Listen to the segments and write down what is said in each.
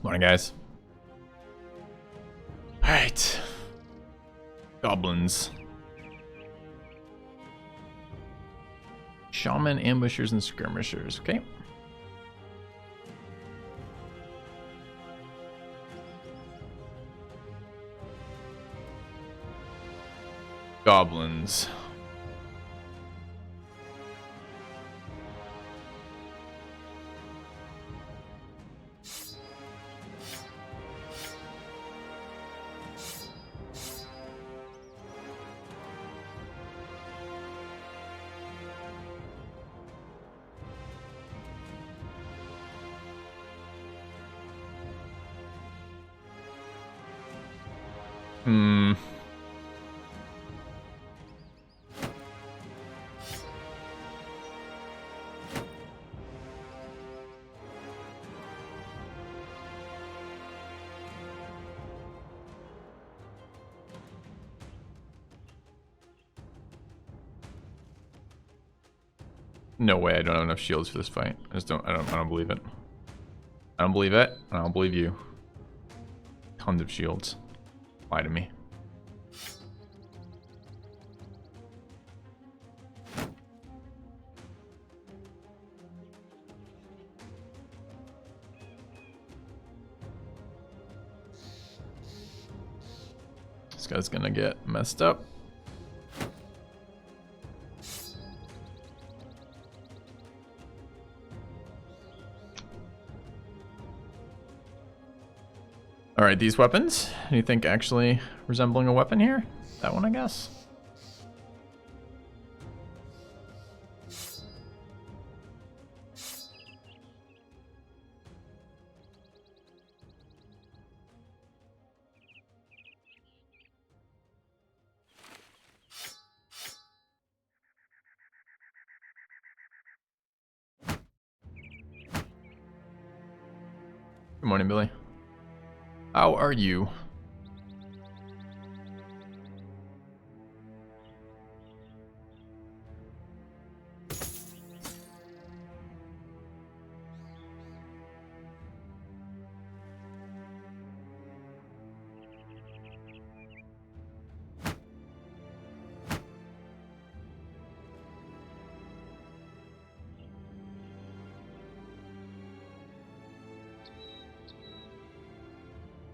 Morning, guys. Alright. Goblins. Shaman, ambushers, and skirmishers. Okay. Goblins. No way, I don't have enough shields for this fight. I don't believe it. I don't believe it. I don't believe you. Tons of shields. Lie to me. This guy's gonna get messed up. Alright, these weapons. Do you think actually resembling a weapon here? That one, I guess. Good morning, Billy. How are you?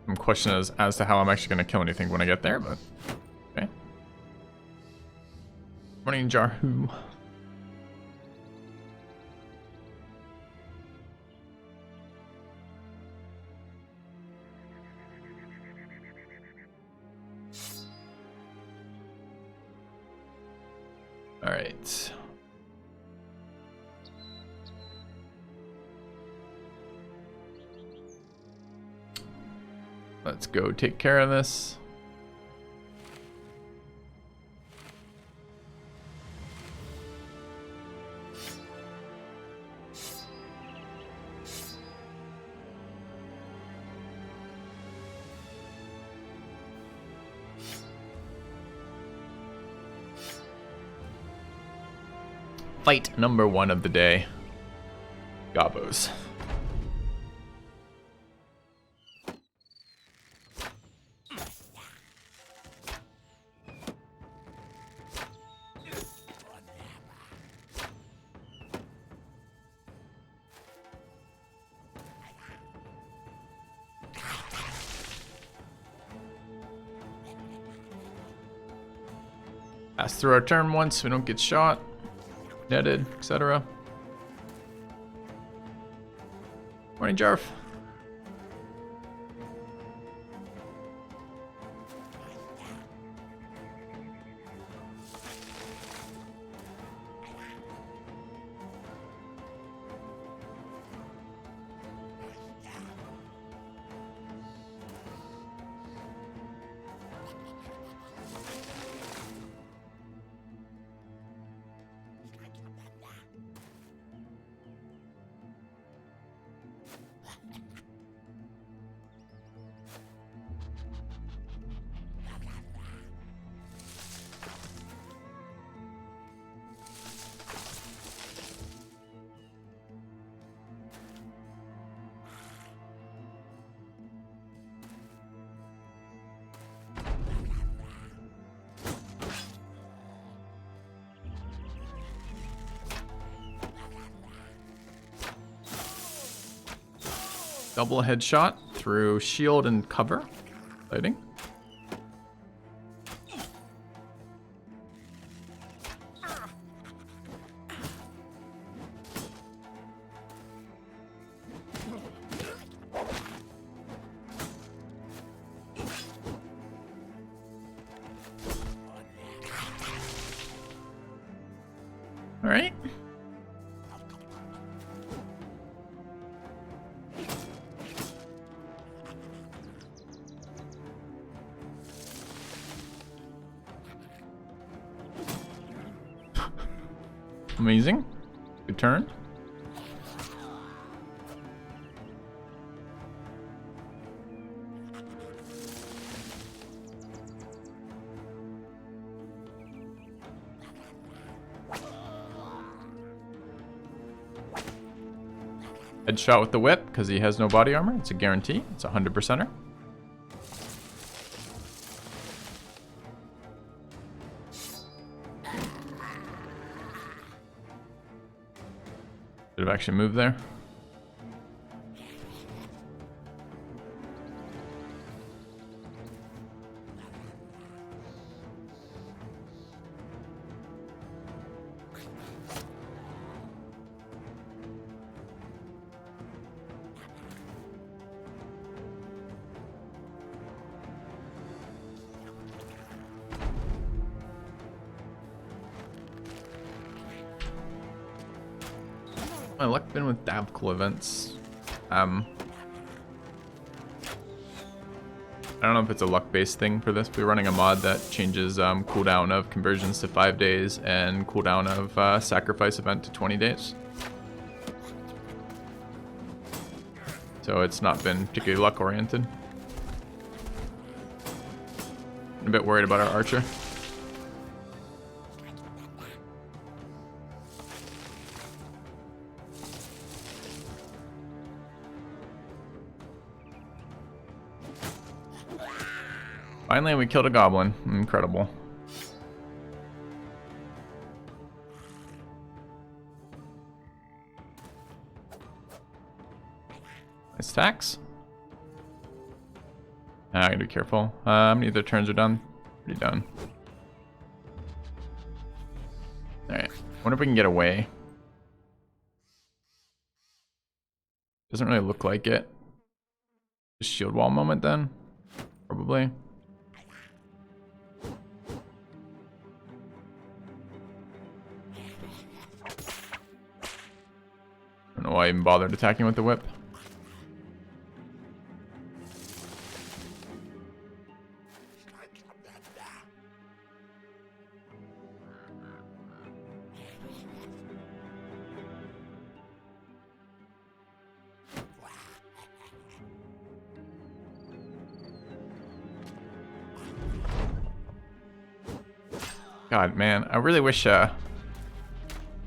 I'm questioning as to how I'm actually going to kill anything when I get there, but okay. Morning, Jarhu. All right. Let's go take care of this. Fight number 1 of the day. Gobos. Pass through our turn once so we don't get shot, netted, etc. Morning, Jarf. Double headshot through shield and cover. Exciting. All right. Amazing. Good turn. Headshot with the whip because he has no body armor. It's a guarantee. It's a 100%er. Should have actually moved there. My luck been with Davcool events. I don't know if it's a luck-based thing for this. We're running a mod that changes cooldown of conversions to 5 days and cooldown of sacrifice event to 20 days. So it's not been particularly luck-oriented. I'm a bit worried about our archer. Finally, we killed a goblin. Incredible. Nice stacks. I gotta be careful. How many of their turns are done? Pretty done. Alright. Wonder if we can get away. Doesn't really look like it. Just shield wall moment then? Probably. I don't know why I even bothered attacking with the whip. God, man, I really wish some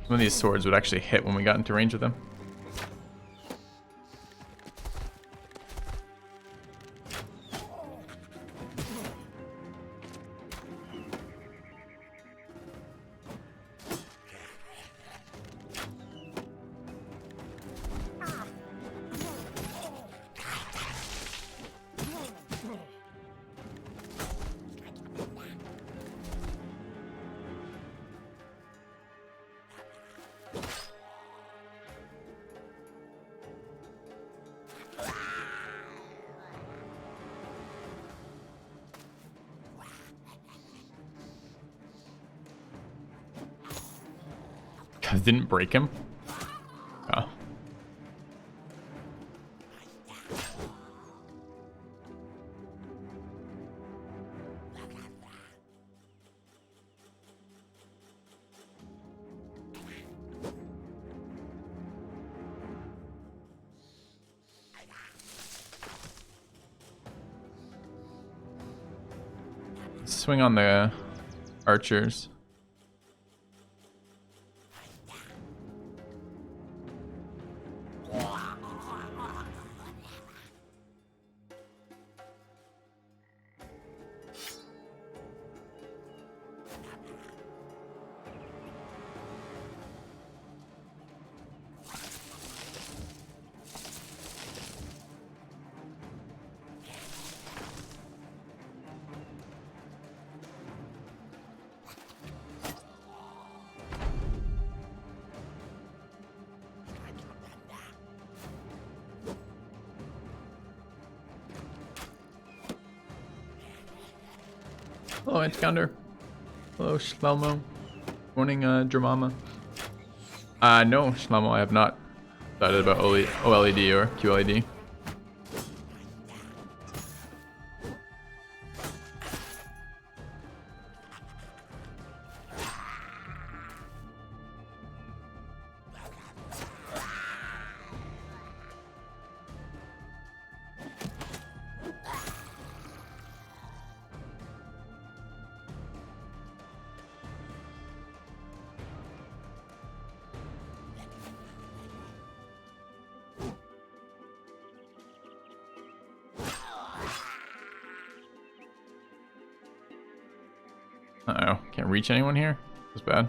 of these swords would actually hit when we got into range with them. God, didn't break him? Oh. Swing on the archers. Hello, Anticounter. Hello, Shlomo. Morning, Dramama. No, Shlomo, I have not decided about OLED or QLED. Uh-oh, can't reach anyone here? That's bad.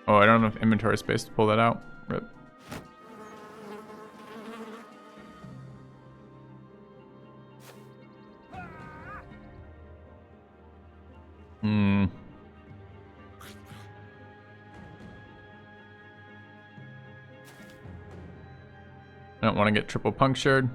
Oh, I don't have enough inventory space to pull that out. Rip. I don't want to get triple punctured.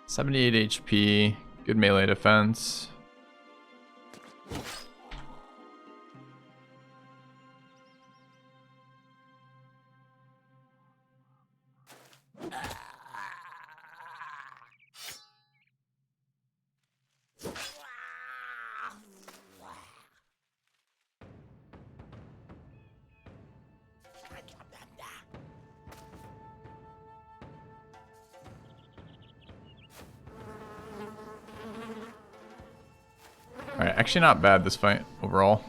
$78 HP, good melee defense. Alright, actually not bad this fight overall.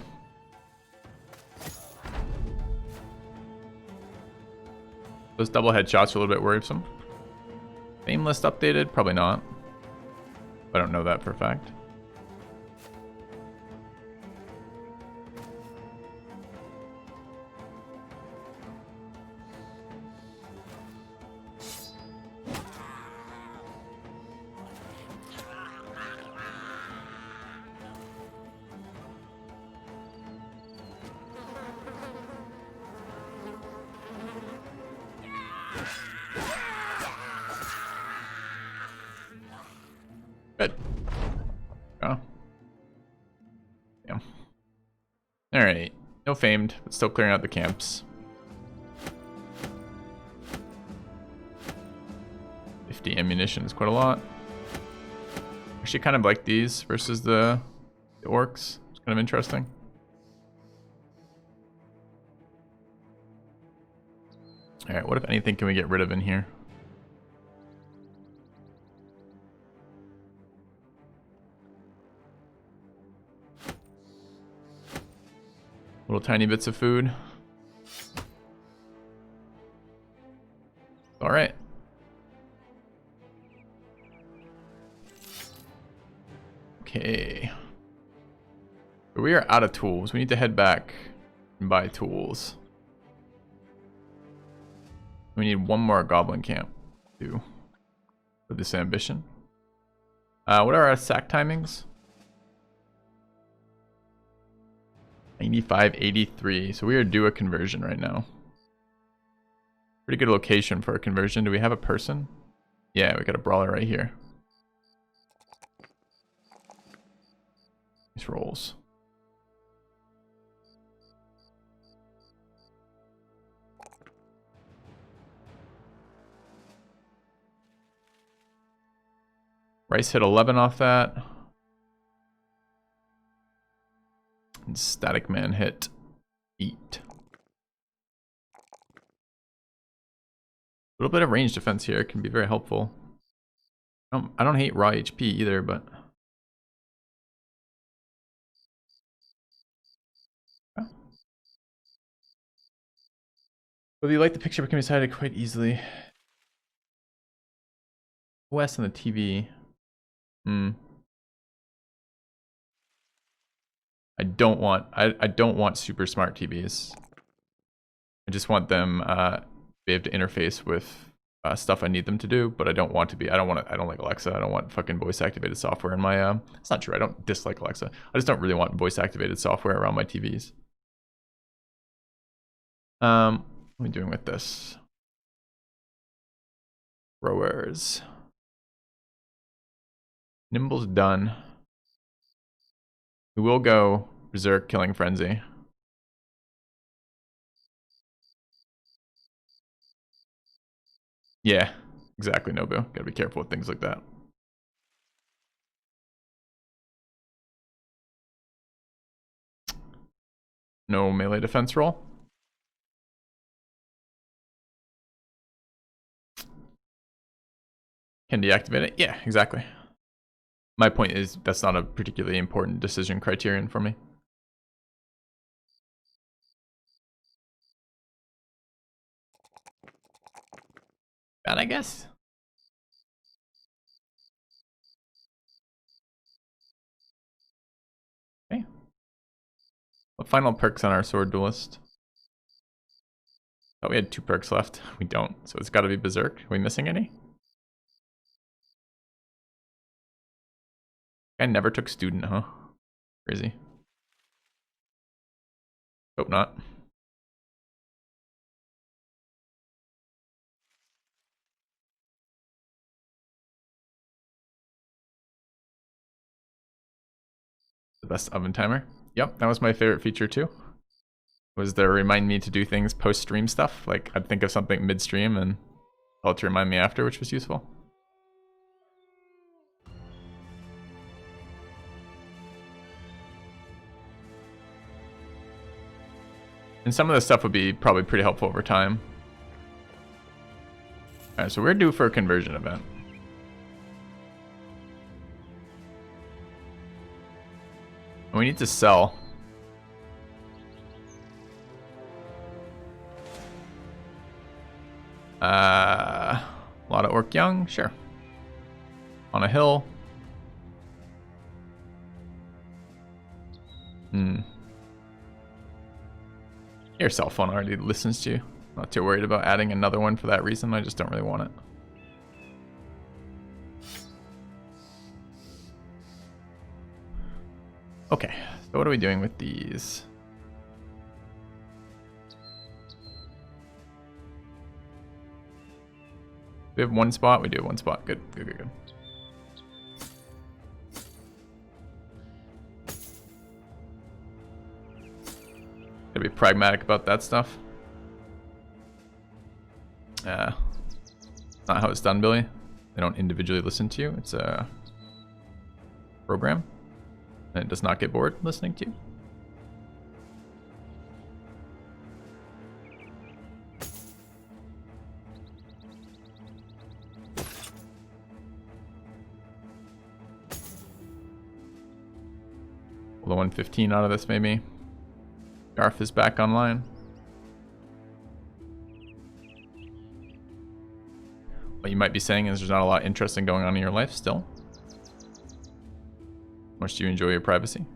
Those double headshots are a little bit worrisome. Fame list updated? Probably not. I don't know that for a fact. Good. Oh. Damn. Alright. No famed, but still clearing out the camps. 50 ammunition is quite a lot. Actually kind of like these versus the orcs. It's kind of interesting. Alright, what if anything can we get rid of in here? Little tiny bits of food. All right. Okay. We are out of tools. We need to head back and buy tools. We need one more goblin camp too for this ambition. What are our sack timings? 95, 83. So we are due a conversion right now. Pretty good location for a conversion. Do we have a person? Yeah, we got a brawler right here. These rolls. Rice hit 11 off that. And Static Man hit 8. A little bit of range defense here can be very helpful. I don't hate raw HP either, but... Yeah. Whether you like the picture, but can be decided quite easily. OS on the TV. I don't want super smart TVs. I just want them be able to interface with stuff I need them to do, but I don't want to be. I don't like Alexa. I don't want fucking voice activated software in my. It's not true. I don't dislike Alexa. I just don't really want voice activated software around my TVs. What am I doing with this? Rowers. Nimble's done. We will go Berserk Killing Frenzy. Yeah, exactly, Nobu. Gotta be careful with things like that. No melee defense roll. Can deactivate it? Yeah, exactly. My point is that's not a particularly important decision criterion for me. Bad, I guess. Okay. What final perks on our sword duelist? Oh, we had 2 perks left. We don't, so it's got to be Berserk. Are we missing any? I never took student, huh? Crazy. Hope not. The best oven timer. Yep, that was my favorite feature too. Was to remind me to do things post-stream stuff. Like, I'd think of something mid-stream and tell it to remind me after, which was useful. And some of this stuff would be probably pretty helpful over time. Alright, so we're due for a conversion event. And we need to sell. A lot of Orc Young, sure. On a hill. Your cell phone already listens to you. Not too worried about adding another one for that reason. I just don't really want it. Okay, so what are we doing with these? We have 1 spot. We do have 1 spot. Good, good, good, good. Gotta be pragmatic about that stuff. Not how it's done, Billy. They don't individually listen to you. It's a program. And it does not get bored listening to you. Pull the 115 out of this, maybe. Garth is back online. What you might be saying is there's not a lot interesting going on in your life still. How much do you enjoy your privacy?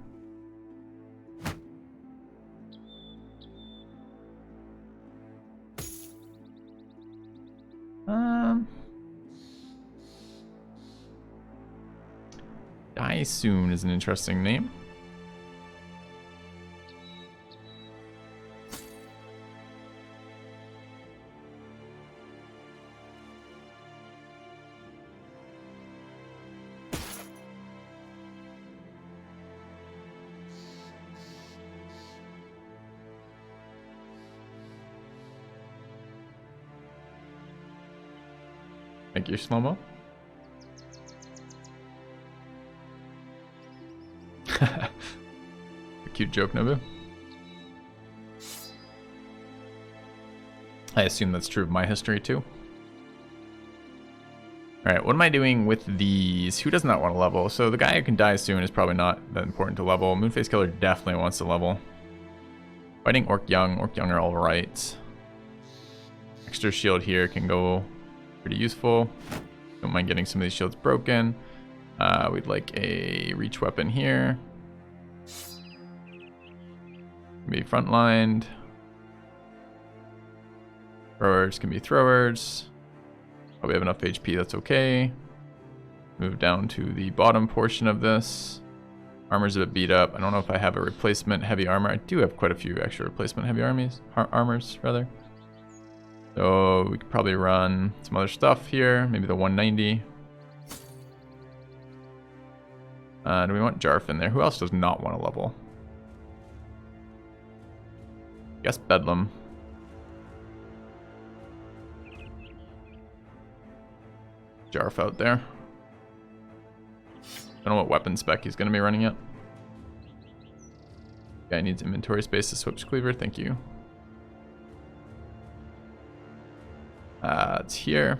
Die Soon is an interesting name. Thank you, Slow-Mo. cute joke, Nobu. I assume that's true of my history too. Alright, what am I doing with these? Who does not want to level? So the guy who can die soon is probably not that important to level. Moonface Killer definitely wants to level. Fighting Orc Young are alright. Extra shield here can go pretty useful. Don't mind getting some of these shields broken. We'd like a reach weapon here. Maybe frontlined. Throwers can be throwers. Oh, we have enough HP, that's okay. Move down to the bottom portion of this. Armor's a bit beat up. I don't know if I have a replacement heavy armor. I do have quite a few extra replacement heavy armors, rather. So we could probably run some other stuff here. Maybe the 190. Do we want Jarf in there? Who else does not want to level? Guess Bedlam. Jarf out there. Don't know what weapon spec he's going to be running yet. Guy needs inventory space to switch cleaver. Thank you. It's here.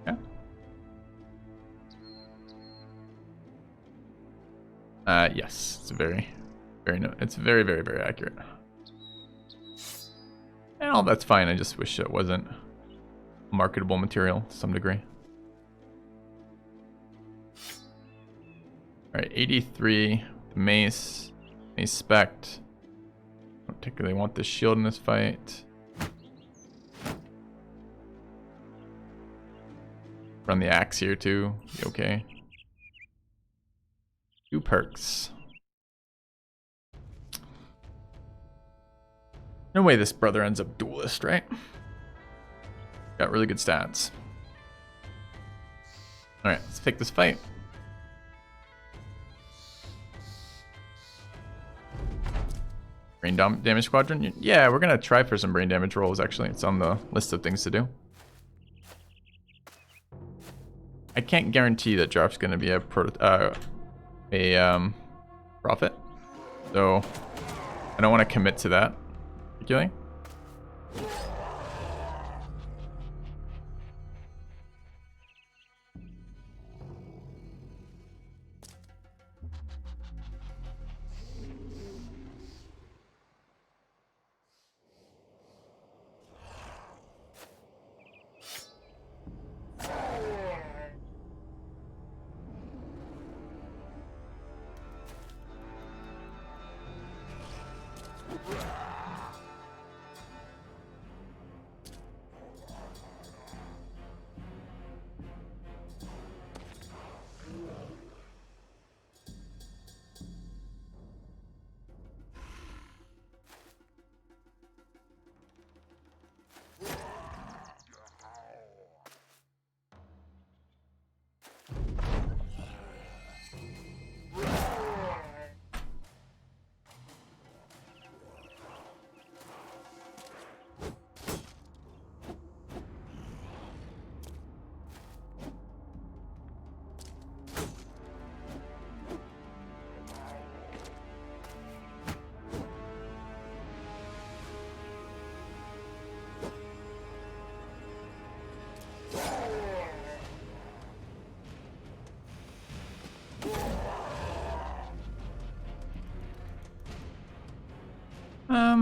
Yeah. Yes, it's very accurate. And all that's fine. I just wish it wasn't marketable material to some degree. All right, 83. The mace spect. Don't particularly want this shield in this fight. Run the axe here too. Be okay. 2 perks. No way this brother ends up duelist, right? Got really good stats. Alright, let's take this fight. Brain damage squadron? Yeah, we're gonna try for some brain damage rolls, actually. It's on the list of things to do. I can't guarantee that Jarf's gonna be a prophet. So I don't want to commit to that. Particularly.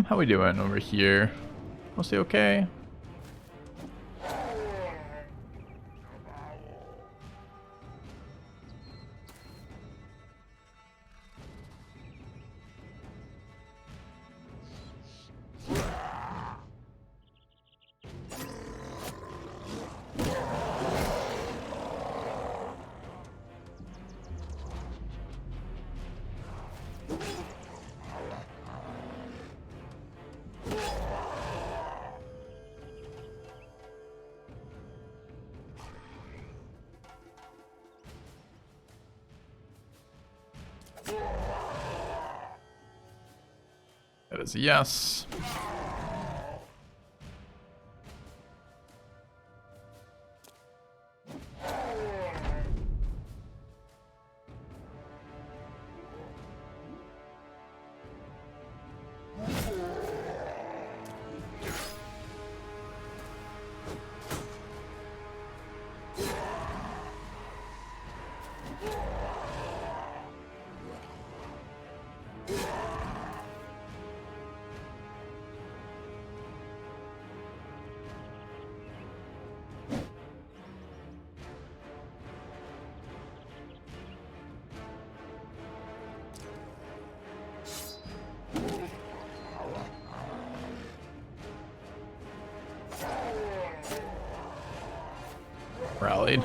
How we doing over here? Mostly okay? That is a yes. rallied.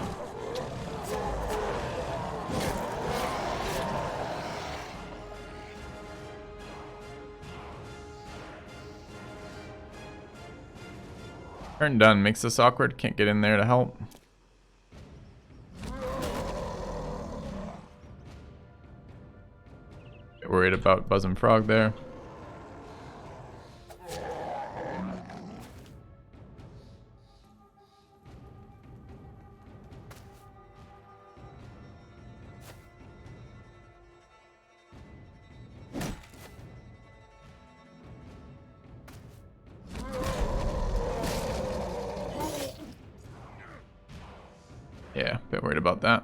Turn done. Makes this awkward. Can't get in there to help. Get worried about Buzz and Frog there. Yeah, a bit worried about that.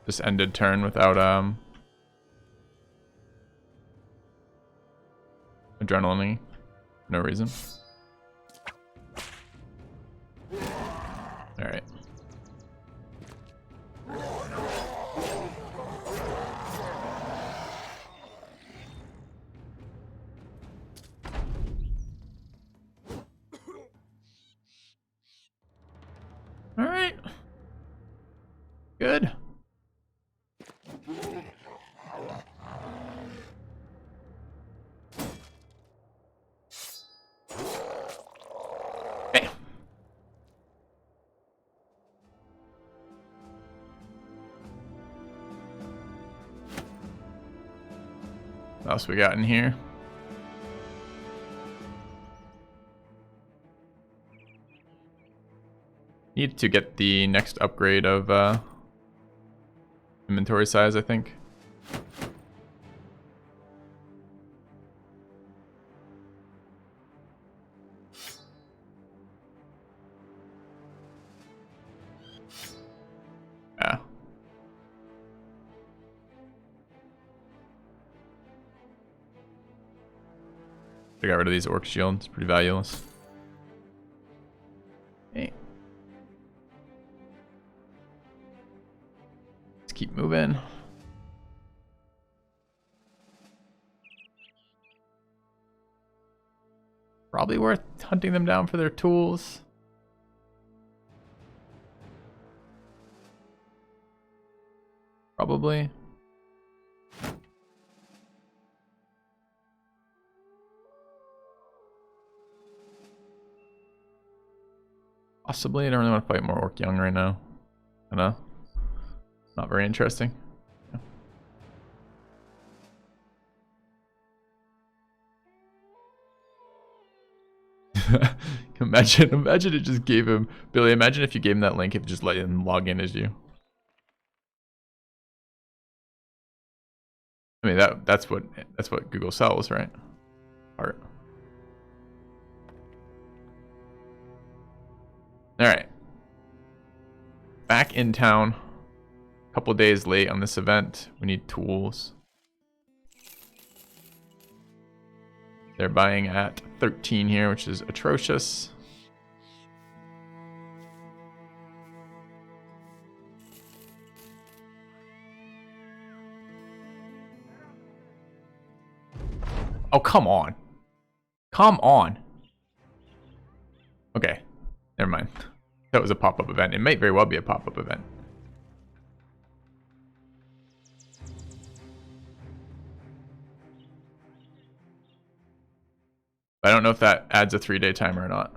Just ended turn without adrenaline. No reason. Alright. Alright. Good. Okay. What else we got in here? Need to get the next upgrade of inventory size, I think. Yeah. I got rid of these orc shields. Pretty valueless. Okay. Let's keep moving. Probably worth hunting them down for their tools. Probably. Possibly. I don't really want to fight more Orc Young right now. I know. Not very interesting. Imagine it just gave him Billy. Imagine if you gave him that link, it just let him log in as you. I mean that's what Google sells, right? Art. All right. Back in town. A couple days late on this event. We need tools. They're buying at 13 here, which is atrocious. Oh, come on. Come on. Okay. Never mind. That was a pop-up event. It might very well be a pop-up event. I don't know if that adds a 3-day timer or not.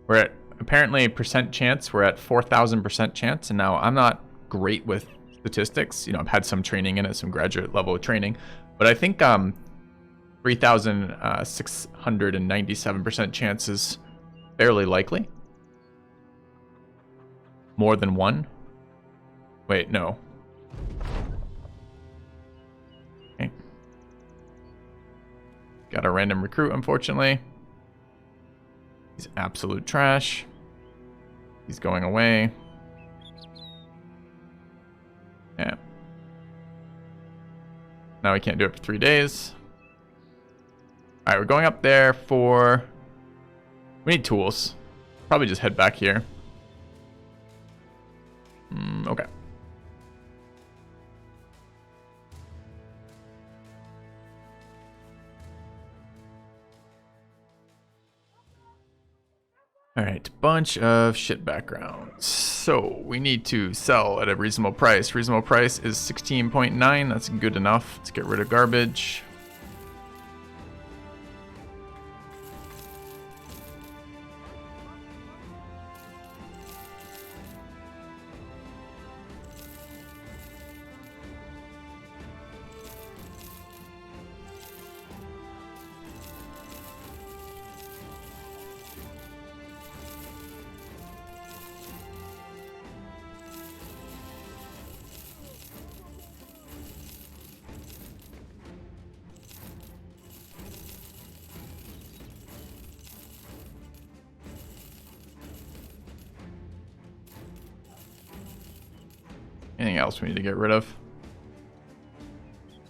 We're at apparently percent chance. We're at 4,000% chance. And now I'm not great with statistics. You know, I've had some training in it, some graduate level training. But I think 3,697% chance is fairly likely. More than one. Wait, no. Okay. Got a random recruit, unfortunately. He's absolute trash. He's going away. Yeah. Now we can't do it for 3 days. Alright, we're going up there for We need tools. Probably just head back here. Okay. Alright, bunch of shit backgrounds. So, we need to sell at a reasonable price. Reasonable price is 16.9. That's good enough. Let's get rid of garbage. Anything else we need to get rid of?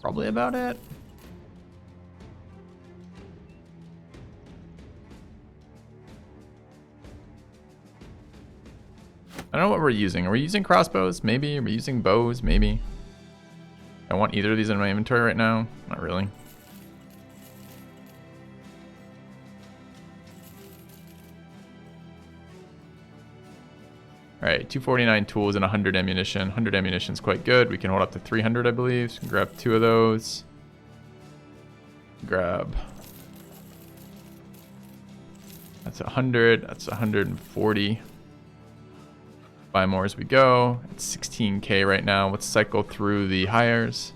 Probably about it. I don't know what we're using. Are we using crossbows? Maybe. Are we using bows? Maybe. I want either of these in my inventory right now. Not really. Alright, 249 tools and 100 ammunition. 100 ammunition is quite good. We can hold up to 300, I believe. So grab 2 of those. Grab. That's 100. That's 140. Buy more as we go. It's 16k right now. Let's cycle through the hires.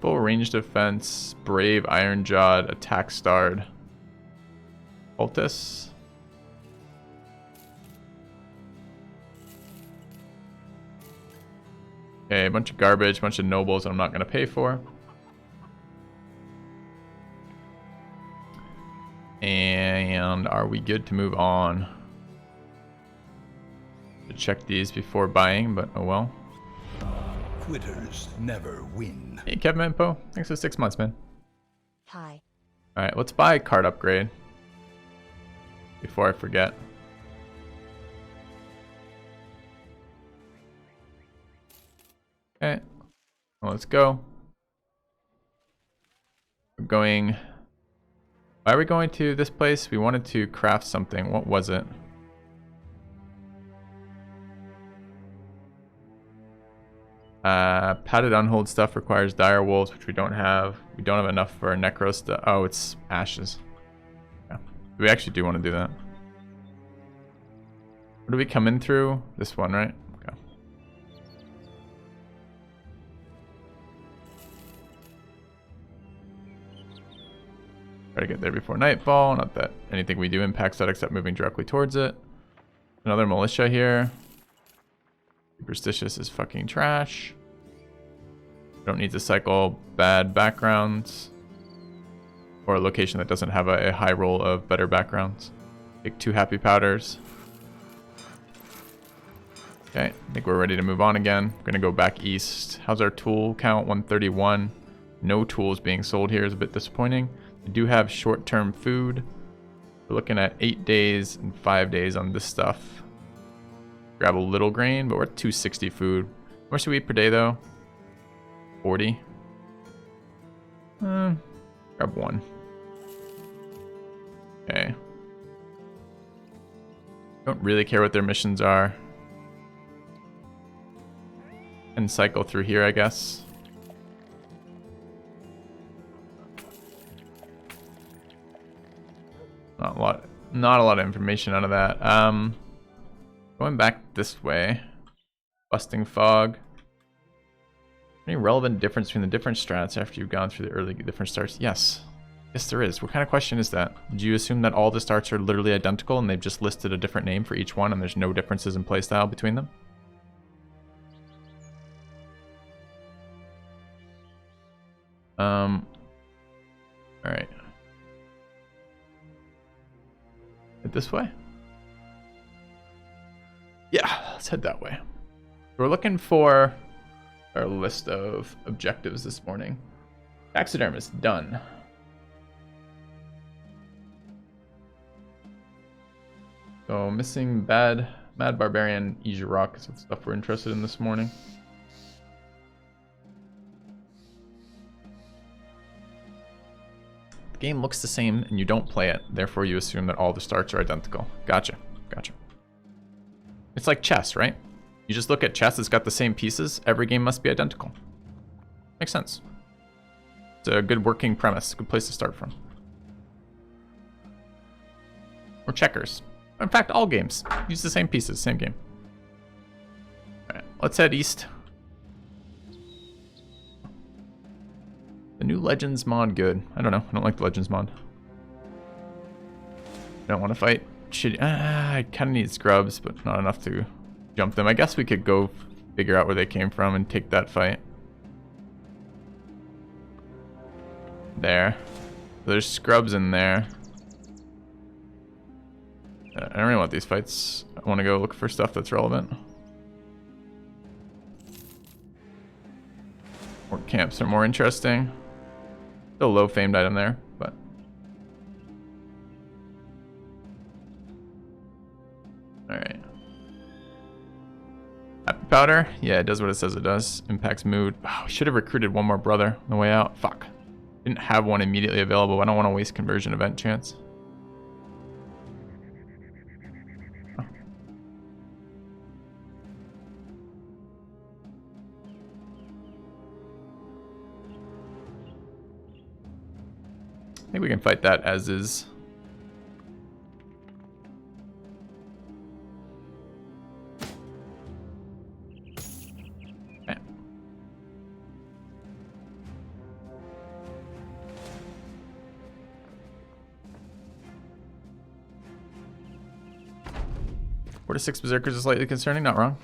Full range defense, brave, iron jawed, attack starred, cultists. Okay, a bunch of garbage, a bunch of nobles that I'm not going to pay for. And are we good to move on? To check these before buying, but oh well. Quitters never win. Hey, Kevin Info. Thanks for 6 months, man. Hi. Alright, let's buy a card upgrade. Before I forget. Okay. Well, let's go. We're going... Why are we going to this place? We wanted to craft something. What was it? Padded unhold stuff requires dire wolves, which we don't have. We don't have enough for necro stuff. Oh, it's ashes. Yeah. We actually do want to do that. Where do we come in through? This one, right? Okay. Try to get there before nightfall. Not that anything we do impacts that except moving directly towards it. Another militia here. Superstitious is fucking trash. Don't need to cycle bad backgrounds. Or a location that doesn't have a high roll of better backgrounds. Take 2 happy powders. Okay, I think we're ready to move on again. We're gonna go back east. How's our tool count? 131. No tools being sold here is a bit disappointing. We do have short-term food. We're looking at 8 days and 5 days on this stuff. Grab a little grain, but we're at 260 food. How much do we eat per day though? 40. Grab 1. Okay. Don't really care what their missions are. And cycle through here, I guess. Not a lot of information out of that. Going back this way. Busting fog. Any relevant difference between the different strats after you've gone through the early different starts? Yes. Yes, there is. What kind of question is that? Do you assume that all the starts are literally identical and they've just listed a different name for each one and there's no differences in playstyle between them? Alright. this way? Yeah, let's head that way. We're looking for our list of objectives this morning. Taxidermist, done. So missing Mad Barbarian, Asia Rock is the stuff we're interested in this morning. The game looks the same and you don't play it, therefore you assume that all the starts are identical. Gotcha. It's like chess, right? You just look at chess, it's got the same pieces, every game must be identical. Makes sense. It's a good working premise, good place to start from. Or checkers. In fact, all games use the same pieces, same game. Alright, let's head east. The new Legends mod, good. I don't know, I don't like the Legends mod. Don't want to fight. I kind of need scrubs, but not enough to jump them. I guess we could go figure out where they came from and take that fight. There. There's scrubs in there. I don't really want these fights. I want to go look for stuff that's relevant. More camps are more interesting. Still a low famed item there, but. Alright. Happy powder? Yeah, it does what it says it does. Impacts mood. Oh, should have recruited one more brother on the way out. Fuck. Didn't have one immediately available. I don't want to waste conversion event chance. Oh. I think we can fight that as is. Four to 6 berserkers is slightly concerning, not wrong.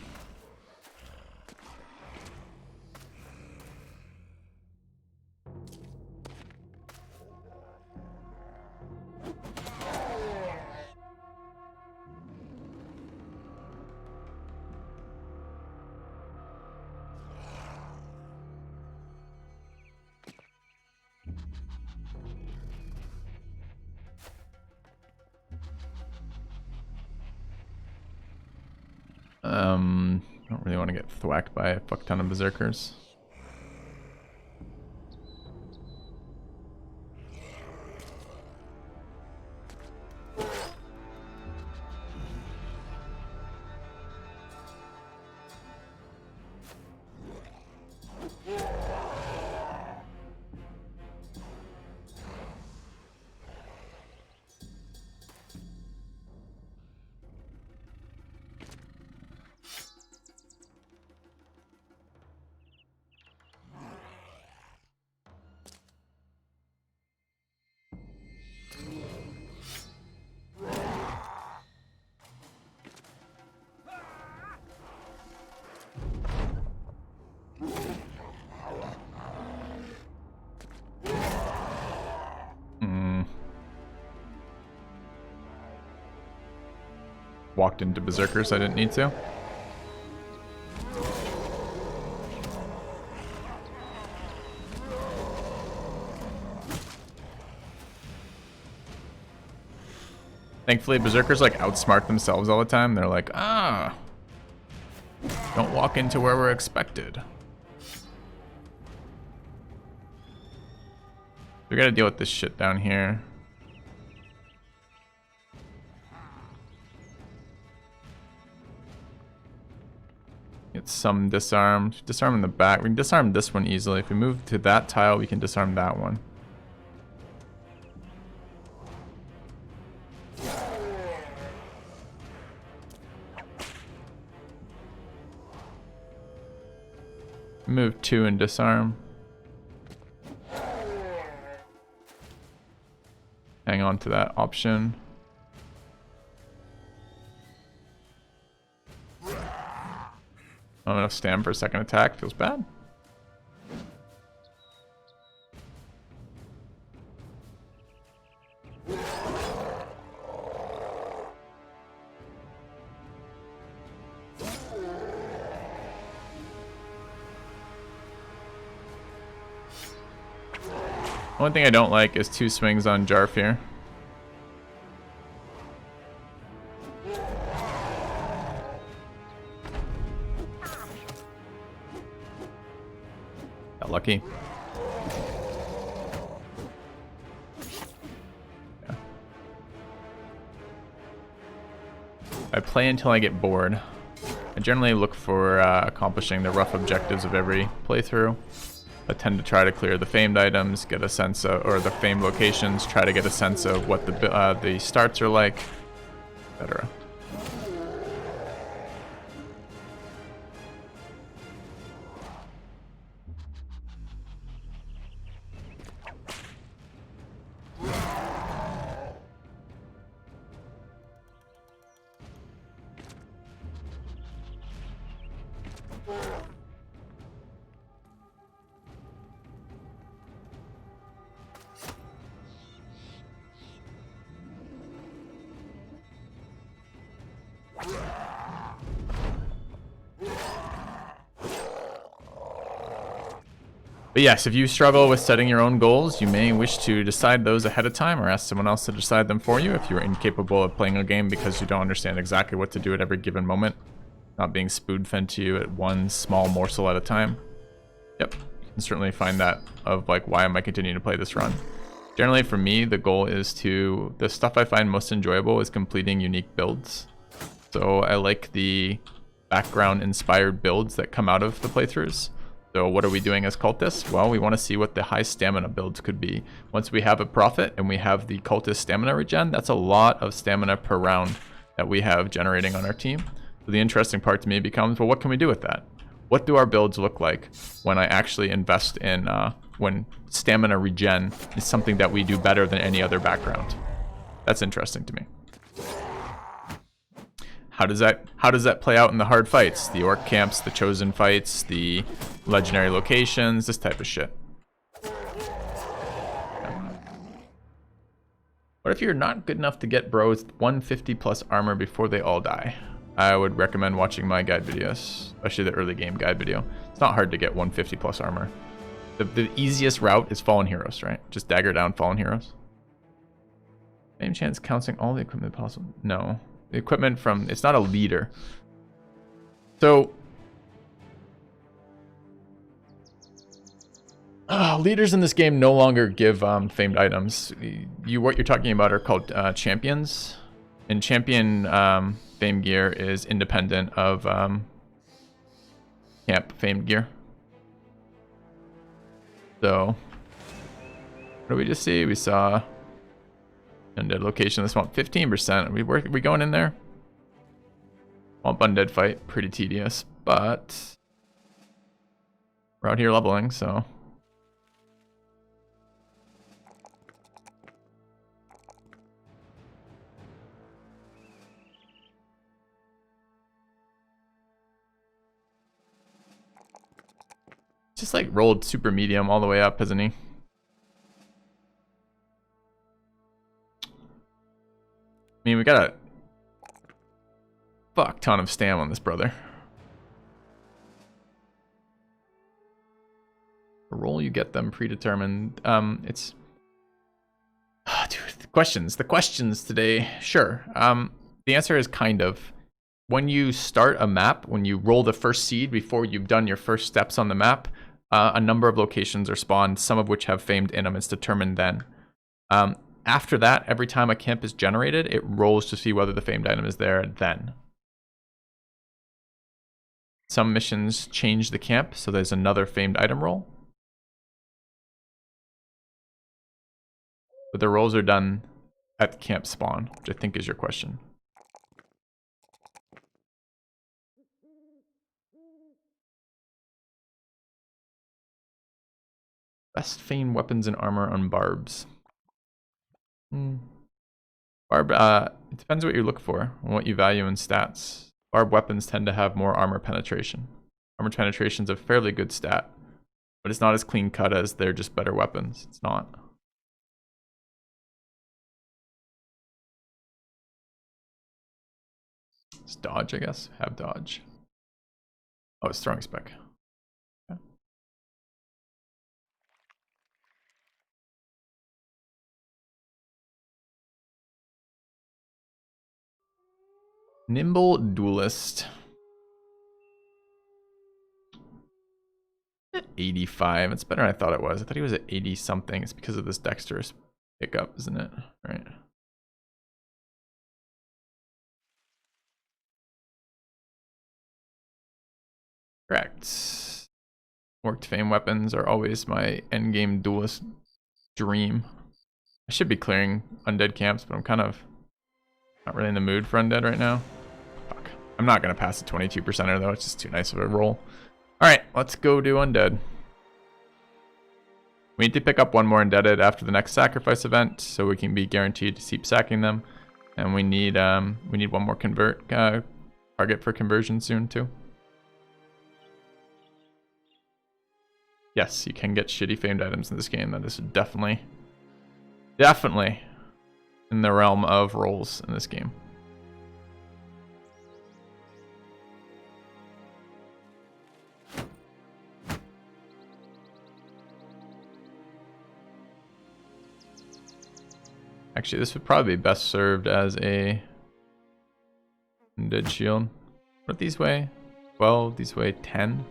Don't really want to get thwacked by a fuck ton of berserkers. Walked into berserkers I didn't need to. Thankfully, berserkers like outsmart themselves all the time. They're like, don't walk into where we're expected. We gotta deal with this shit down here. Get some disarmed. Disarm in the back. We can disarm this one easily. If we move to that tile, we can disarm that one. Move 2 and disarm. Hang on to that option. Not enough stam for a second attack. Feels bad. One thing I don't like is 2 swings on Jarfir. Got lucky. Yeah. I play until I get bored. I generally look for accomplishing the rough objectives of every playthrough. I tend to try to clear the famed items, get a sense of, or the famed locations, try to get a sense of what the starts are like, etc. But yes, if you struggle with setting your own goals, you may wish to decide those ahead of time or ask someone else to decide them for you if you're incapable of playing a game because you don't understand exactly what to do at every given moment, not being spoon-fed to you at one small morsel at a time. Yep, you can certainly find that of like, why am I continuing to play this run? Generally for me, the goal is the stuff I find most enjoyable is completing unique builds. So I like the background inspired builds that come out of the playthroughs. So what are we doing as cultists? Well, we want to see what the high stamina builds could be. Once we have a prophet and we have the cultist stamina regen, that's a lot of stamina per round that we have generating on our team. So the interesting part to me becomes, well, what can we do with that? What do our builds look like when I actually invest in, when stamina regen is something that we do better than any other background? That's interesting to me. How does that play out in the hard fights? The orc camps, the chosen fights, the legendary locations, this type of shit. What if you're not good enough to get bros 150 plus armor before they all die? I would recommend watching my guide videos, especially the early game guide video. It's not hard to get 150 plus armor. The easiest route is Fallen Heroes, right? Just dagger down Fallen Heroes. Same chance counting all the equipment possible? No. The equipment from, it's not a leader. So leaders in this game no longer give famed items. What you're talking about are called champions, and champion famed gear is independent of camp famed gear. So what did we just see? We saw undead location. This one 15%. We going in there? Swamp undead fight, pretty tedious, but we're out here leveling, so just like rolled super medium all the way up, isn't he? I mean, we got a fuck ton of stam on this brother. A roll, you get them predetermined. It's dude, the questions today. Sure. The answer is kind of. When you start a map, when you roll the first seed before you've done your first steps on the map, a number of locations are spawned, some of which have famed in them. It's determined then. After that, every time a camp is generated, it rolls to see whether the famed item is there then. Some missions change the camp, so there's another famed item roll. But the rolls are done at camp spawn, which I think is your question. Best famed weapons and armor on barbs. Barb, it depends what you look for and what you value in stats. Barb weapons tend to have more armor penetration. Armor penetration's a fairly good stat, but it's not as clean cut as they're just better weapons. It's not. It's dodge, I guess. Have dodge. Oh, it's throwing spec. Nimble Duelist. 85. It's better than I thought it was. I thought he was at 80 something. It's because of this dexterous pickup, isn't it? Right. Correct. Orc Fame weapons are always my endgame duelist dream. I should be clearing undead camps, but I'm kind of not really in the mood for undead right now. Fuck. I'm not going to pass the 22%er though. It's just too nice of a roll. Alright, let's go do undead. We need to pick up one more indebted after the next sacrifice event, so we can be guaranteed to keep sacking them. And we need one more convert target for conversion soon too. Yes, you can get shitty famed items in this game. That is definitely in the realm of rolls in this game. Actually, this would probably be best served as a undead shield. What these weigh? 12, these weigh 10.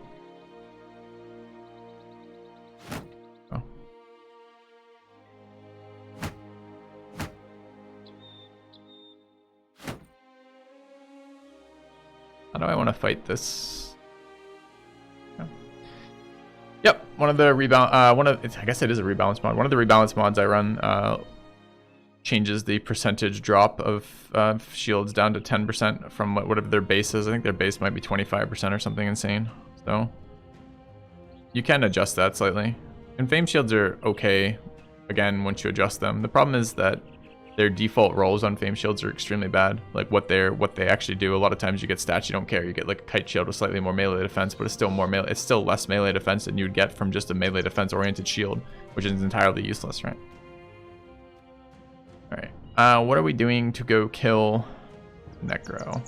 Oh. How do I want to fight this? Oh. Yep, one of the rebalance. I guess it is a rebalance mod. One of the rebalance mods I run changes the percentage drop of shields down to 10% from whatever their base is. I think their base might be 25% or something insane. So you can adjust that slightly. And fame shields are okay, again, once you adjust them. The problem is that their default rolls on fame shields are extremely bad. Like what they actually do. A lot of times you get stats you don't care. You get like a kite shield with slightly more melee defense, but it's still more melee. It's still less melee defense than you'd get from just a melee defense oriented shield, which is entirely useless, right? Alright, what are we doing to go kill Necro?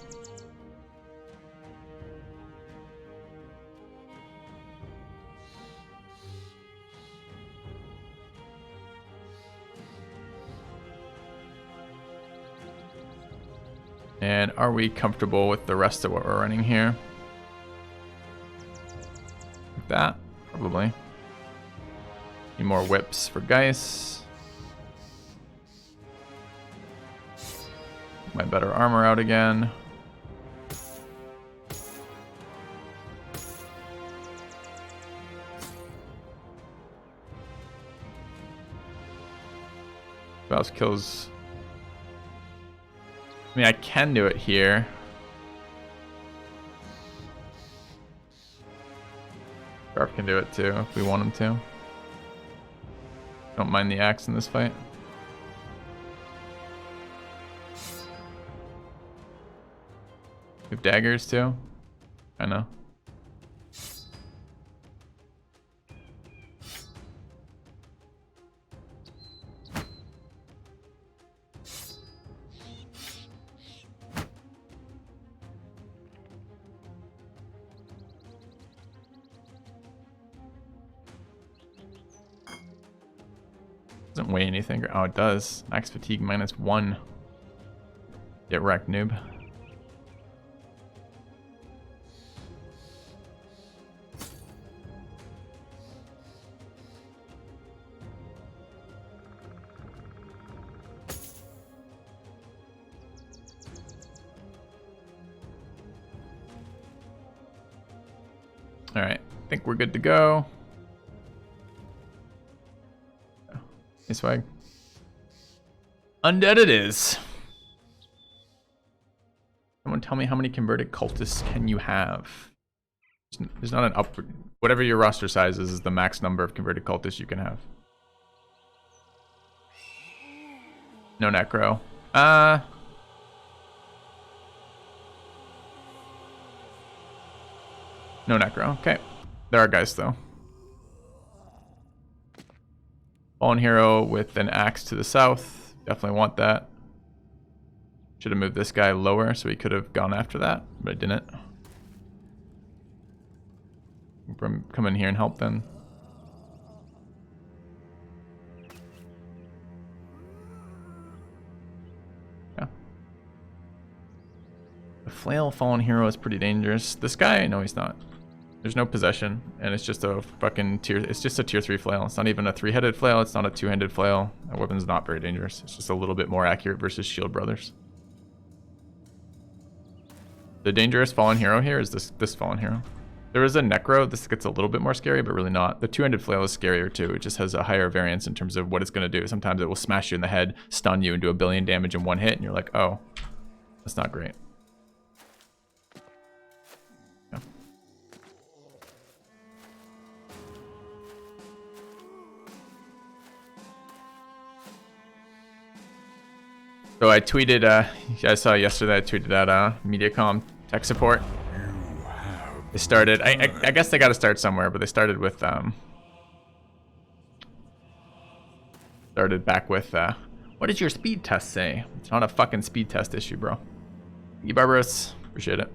And are we comfortable with the rest of what we're running here? Like that? Probably. Need more whips for Geist. My better armor out again. Who else kills? I mean, I can do it here. Garf can do it too if we want him to. Don't mind the axe in this fight. We have daggers too. I know. Doesn't weigh anything. Oh, it does. Max fatigue -1. Get wrecked, noob. Alright, I think we're good to go. Hey, swag. Undead it is. Someone tell me how many converted cultists can you have? There's not an upward... Whatever your roster size is the max number of converted cultists you can have. No necro. No necro. Okay. There are guys though. Fallen hero with an axe to the south. Definitely want that. Should have moved this guy lower so he could have gone after that, but I didn't. Come in here and help then. Yeah. The Flail Fallen Hero is pretty dangerous. This guy, no, he's not. There's no possession, and it's just a fucking tier. It's just a tier 3 flail. It's not even a 3-headed flail. It's not a 2-handed flail. That weapon's not very dangerous. It's just a little bit more accurate versus Shield Brothers. The dangerous Fallen Hero here is this Fallen Hero. There is a Necro. This gets a little bit more scary, but really not. The 2-handed flail is scarier too. It just has a higher variance in terms of what it's going to do. Sometimes it will smash you in the head, stun you, and do 1 billion damage in one hit, and you're like, oh, that's not great. So I tweeted, you guys saw yesterday, I tweeted at Mediacom tech support. They started, I guess they got to start somewhere, but they started with, started back with, what does your speed test say? It's not a fucking speed test issue, bro. Thank you, Barbaros. Appreciate it.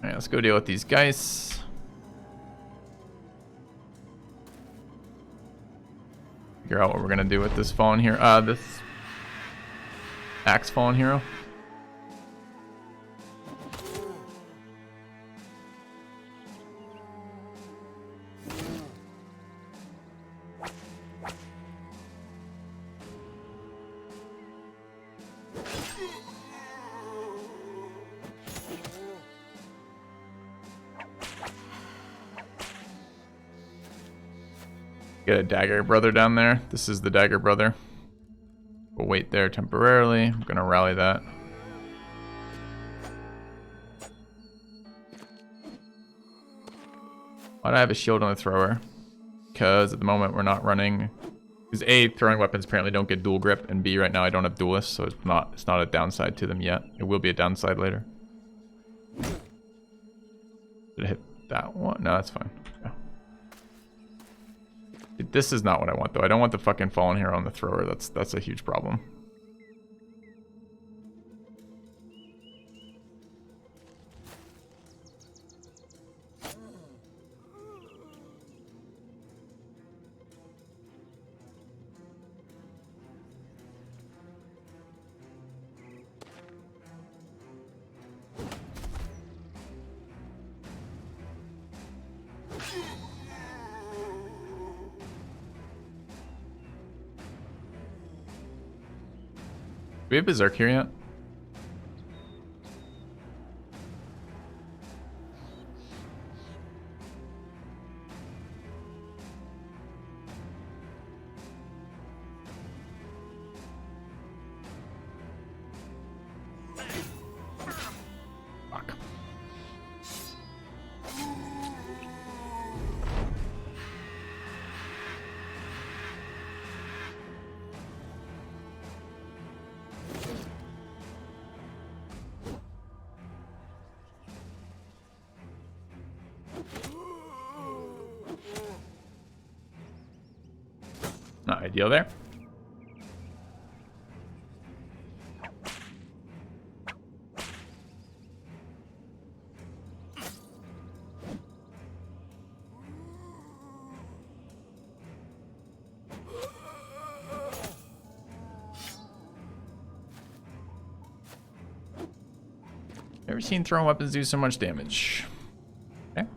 Alright, let's go deal with these guys. Figure out what we're gonna do with this Fallen Hero. This Axe Fallen Hero. Get a Dagger Brother down there. This is the Dagger Brother. We'll wait there temporarily. I'm gonna rally that. Why do I have a shield on the thrower? Because at the moment we're not running. Because A, throwing weapons apparently don't get dual grip, and B, right now I don't have duelists, so it's not a downside to them yet. It will be a downside later. Did I hit that one? No, that's fine. Yeah. This is not what I want though. I don't want the fucking Fallen Hero on the thrower. That's a huge problem. Do we have Berserk here yet? Fuck. Not ideal there. Never seen throwing weapons do so much damage. Okay.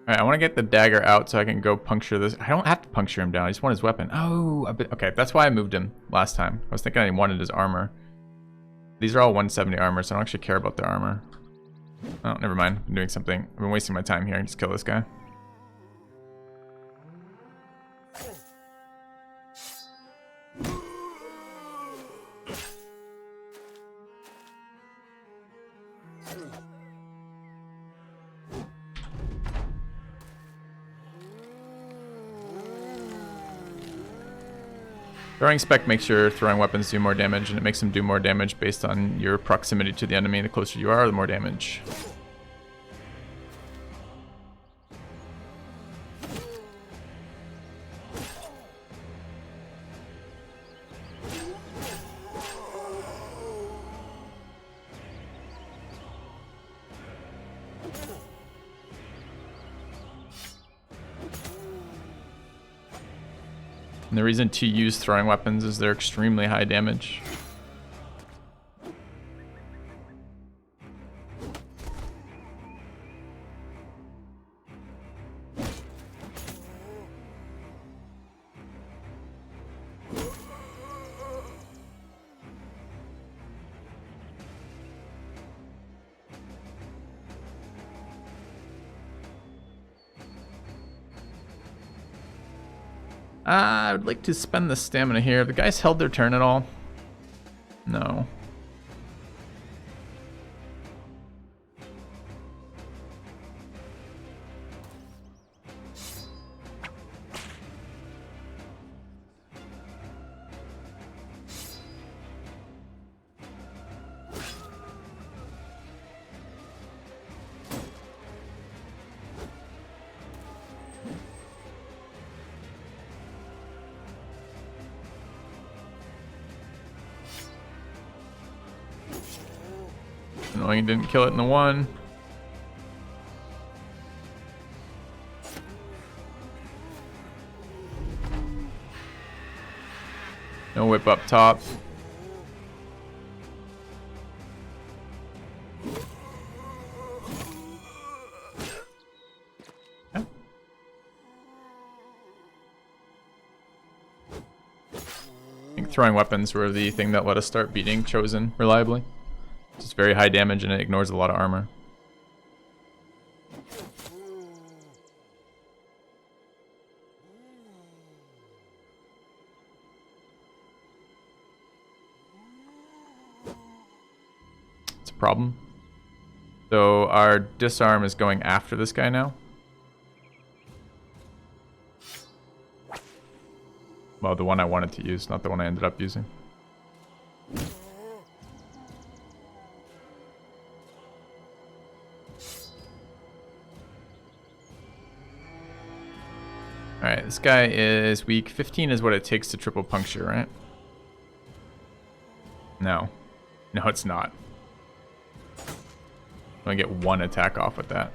Alright, I want to get the dagger out so I can go puncture this. I don't have to puncture him down. I just want his weapon. Oh, okay. That's why I moved him last time. I was thinking I wanted his armor. These are all 170 armor, so I don't actually care about their armor. Oh, never mind. I'm doing something. I've been wasting my time here. Just kill this guy. Throwing spec makes your throwing weapons do more damage, and it makes them do more damage based on your proximity to the enemy. The closer you are, the more damage. And the reason to use throwing weapons is they're extremely high damage. I would like to spend the stamina here. Have the guys held their turn at all? No. Annoying he didn't kill it in the one. No whip up top. Yeah. I think throwing weapons were the thing that let us start beating Chosen reliably. It's very high damage and it ignores a lot of armor. It's a problem. So our disarm is going after this guy now. Well, the one I wanted to use, not the one I ended up using. Alright, this guy is weak. 15 is what it takes to triple puncture, right? No. No, it's not. I'm gonna get one attack off with that.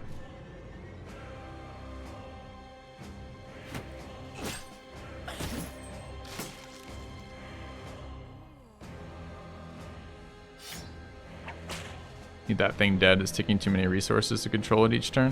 Need that thing dead. It's taking too many resources to control it each turn.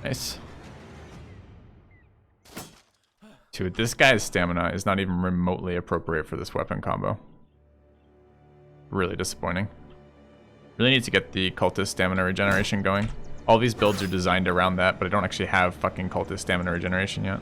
Nice. Dude, this guy's stamina is not even remotely appropriate for this weapon combo. Really disappointing. Really need to get the cultist stamina regeneration going. All these builds are designed around that, but I don't actually have fucking cultist stamina regeneration yet.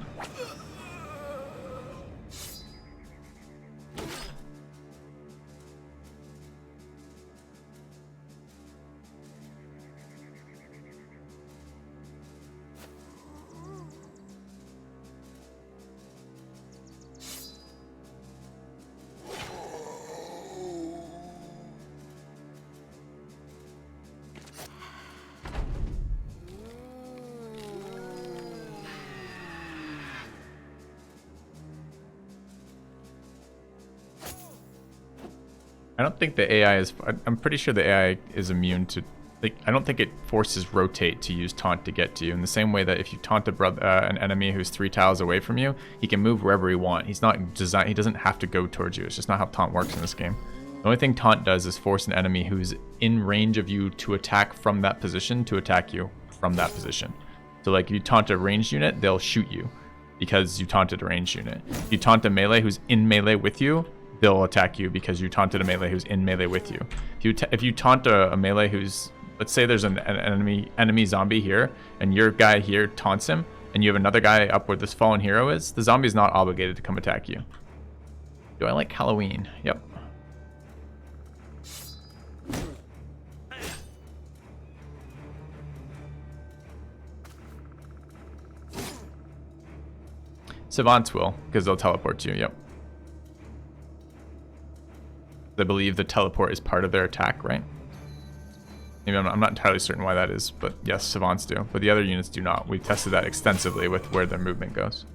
I don't think the AI is... I'm pretty sure the AI is immune to... Like, I don't think it forces rotate to use taunt to get to you. In the same way that if you taunt an enemy who's 3 tiles away from you, he can move wherever he wants. He's not designed... He doesn't have to go towards you. It's just not how taunt works in this game. The only thing taunt does is force an enemy who's in range of you to attack from that position to attack you from that position. So, like, if you taunt a ranged unit, they'll shoot you. because you taunted a ranged unit. If you taunt a melee who's in melee with you, they'll attack you because you taunted a melee who's in melee with you. If you taunt a melee who's, let's say there's an enemy zombie here, and your guy here taunts him, and you have another guy up where this fallen hero is, the zombie is not obligated to come attack you. Do I like Halloween? Yep. Savants will, because they'll teleport to you, yep. I believe the teleport is part of their attack, right? Maybe I'm not entirely certain why that is, but yes, Savants do. But the other units do not. We've tested that extensively with where their movement goes.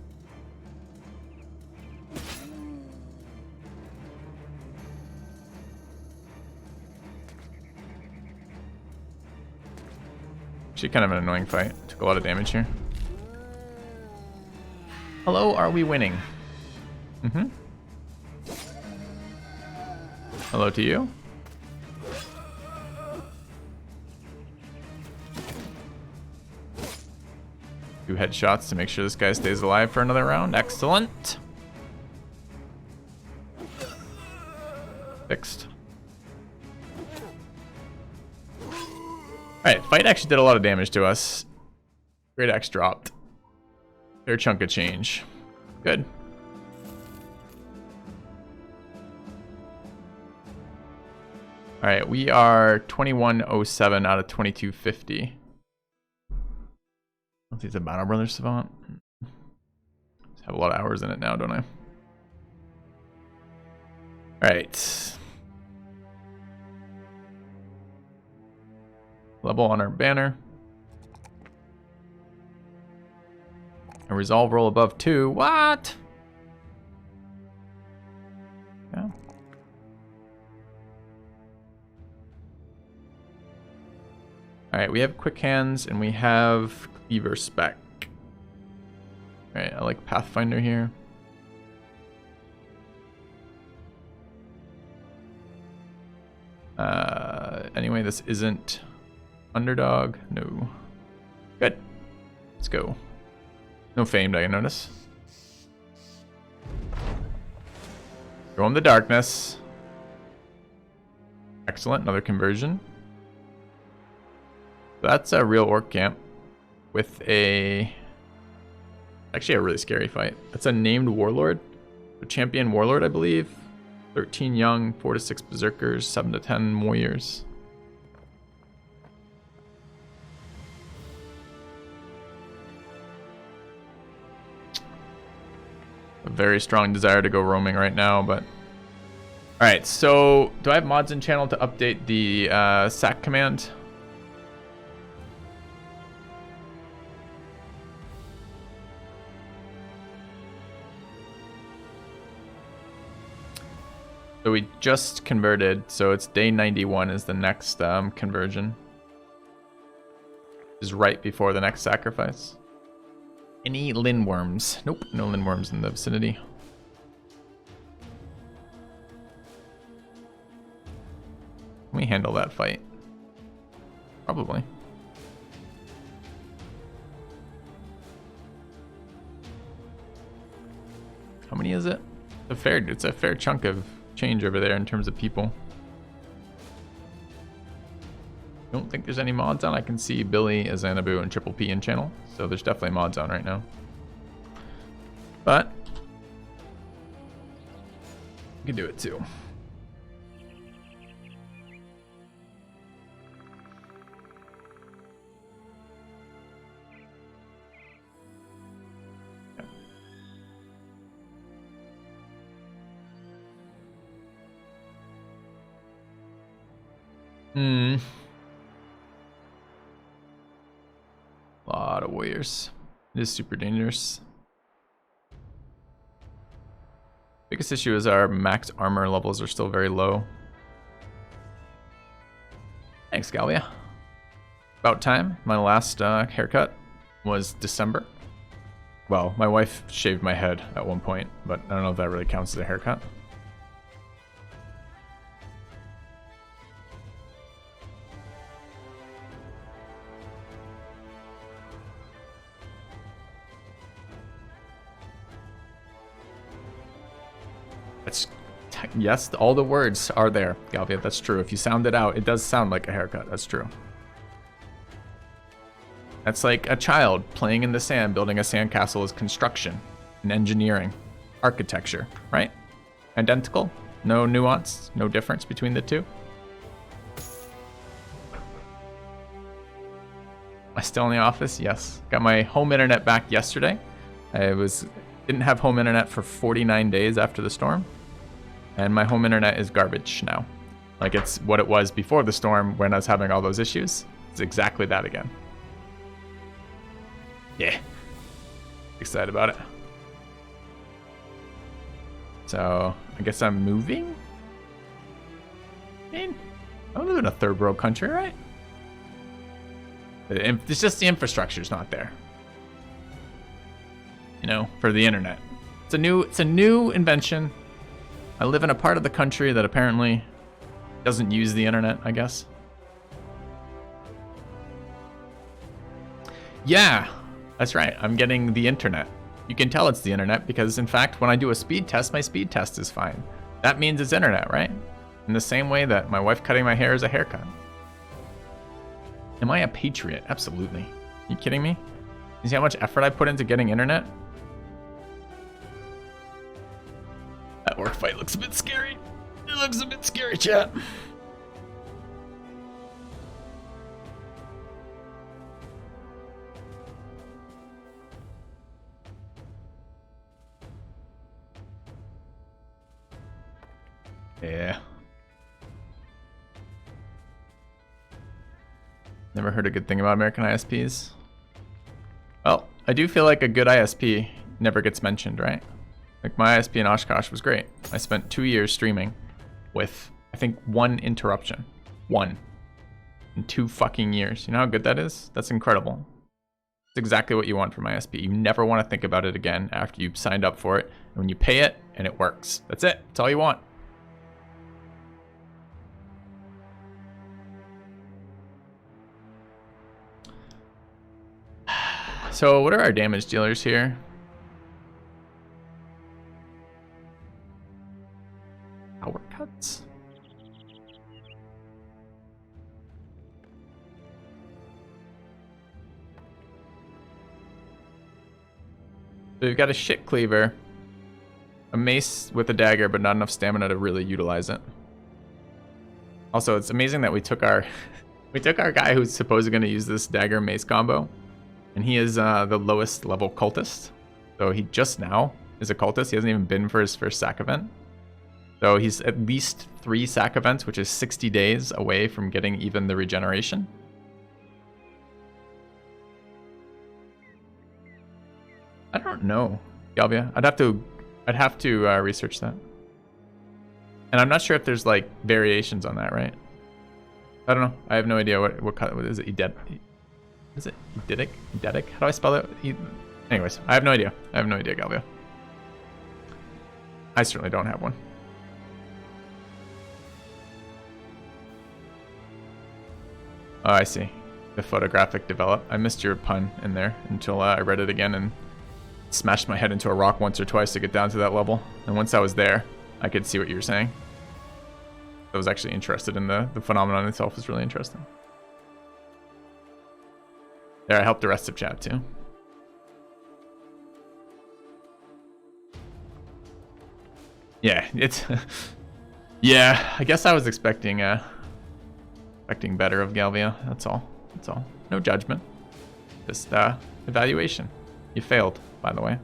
Actually, kind of an annoying fight. Took a lot of damage here. Hello, are we winning? Mm-hmm. Hello to you. Two headshots to make sure this guy stays alive for another round. Excellent. Fixed. Alright, fight actually did a lot of damage to us. Great axe dropped. Fair chunk of change. Good. Alright, we are 2107 out of 2250. I don't think it's a Battle Brothers Savant. Just have a lot of hours in it now, don't I? Alright. Level on our banner. A resolve roll above 2. What? Yeah. Alright, we have quick hands and we have cleaver spec. Alright, I like Pathfinder here. Anyway, this isn't underdog. No. Good. Let's go. No famed, I notice. Go in the darkness. Excellent, another conversion. That's a real orc camp with actually a really scary fight. That's a named warlord, a champion warlord, I believe. 13 young, 4 to 6 berserkers, 7 to 10 warriors. A very strong desire to go roaming right now, but alright, so do I have mods in channel to update the sack command? So we just converted, so it's day 91 is the next conversion. Is right before the next sacrifice. Any lindworms? Nope, no lindworms in the vicinity. Can we handle that fight? Probably. How many is it? It's a fair chunk of change over there in terms of people. Don't think there's any mods on. I can see Billy, Azanabu, and Triple P in channel, so there's definitely mods on right now. But you can do it too. Lot of warriors. It is super dangerous. Biggest issue is our max armor levels are still very low. Thanks, Galvia. About time. My last haircut was December. Well, my wife shaved my head at one point, but I don't know if that really counts as a haircut. Yes, all the words are there, Galvia. That's true. If you sound it out, it does sound like a haircut. That's true. That's like a child playing in the sand, building a sandcastle is construction and engineering, architecture, right? Identical? No nuance? No difference between the two? Am I still in the office? Yes. Got my home internet back yesterday. Didn't have home internet for 49 days after the storm. And my home internet is garbage now. Like it's what it was before the storm when I was having all those issues. It's exactly that again. Yeah. Excited about it. So, I guess I'm moving? I mean, I live in a third world country, right? It's just the infrastructure's not there. You know, for the internet. It's a new invention. I live in a part of the country that apparently doesn't use the internet, I guess. Yeah, that's right. I'm getting the internet. You can tell it's the internet because, in fact, when I do a speed test, my speed test is fine. That means it's internet, right? In the same way that my wife cutting my hair is a haircut. Am I a patriot? Absolutely. Are you kidding me? You see how much effort I put into getting internet? That orc fight looks a bit scary. It looks a bit scary, chat. Yeah. Never heard a good thing about American ISPs. Well, I do feel like a good ISP never gets mentioned, right? Like my ISP in Oshkosh was great. I spent 2 years streaming with, I think, 1 interruption. 1. In 2 fucking years. You know how good that is? That's incredible. It's exactly what you want from ISP. You never want to think about it again after you've signed up for it. And when you pay it, and it works. That's it. That's all you want. So what are our damage dealers here? Power cuts? So we've got a shit cleaver, a mace with a dagger, but not enough stamina to really utilize it. Also, it's amazing that we took our guy who's supposedly going to use this dagger mace combo. And he is the lowest level cultist. So he just now is a cultist. He hasn't even been for his first sack event. So he's at least 3 sack events, which is 60 days away from getting even the regeneration. I don't know, Galvia. I'd have to research that. And I'm not sure if there's like variations on that, right? I don't know. I have no idea what is it? Is it Eidetic? Eidetic? How do I spell it? Anyways, I have no idea. Galvia. I certainly don't have one. Oh, I see. The photographic develop. I missed your pun in there until I read it again and smashed my head into a rock once or twice to get down to that level. And once I was there, I could see what you were saying. I was actually interested in the phenomenon itself. Was really interesting. There, I helped the rest of chat too. Yeah, it's yeah, I guess I was expecting better of Galvia. That's all. No judgment. Just evaluation. You failed, by the way.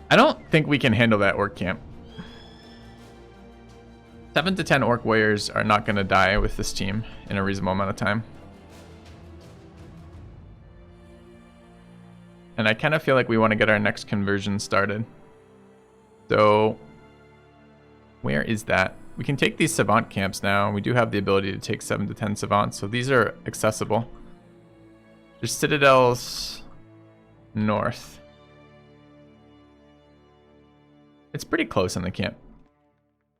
I don't think we can handle that orc camp. 7 to 10 orc warriors are not going to die with this team in a reasonable amount of time. And I kind of feel like we want to get our next conversion started. So, where is that? We can take these savant camps now. We do have the ability to take 7 to 10 savants, so these are accessible. There's citadels north. It's pretty close in the camp.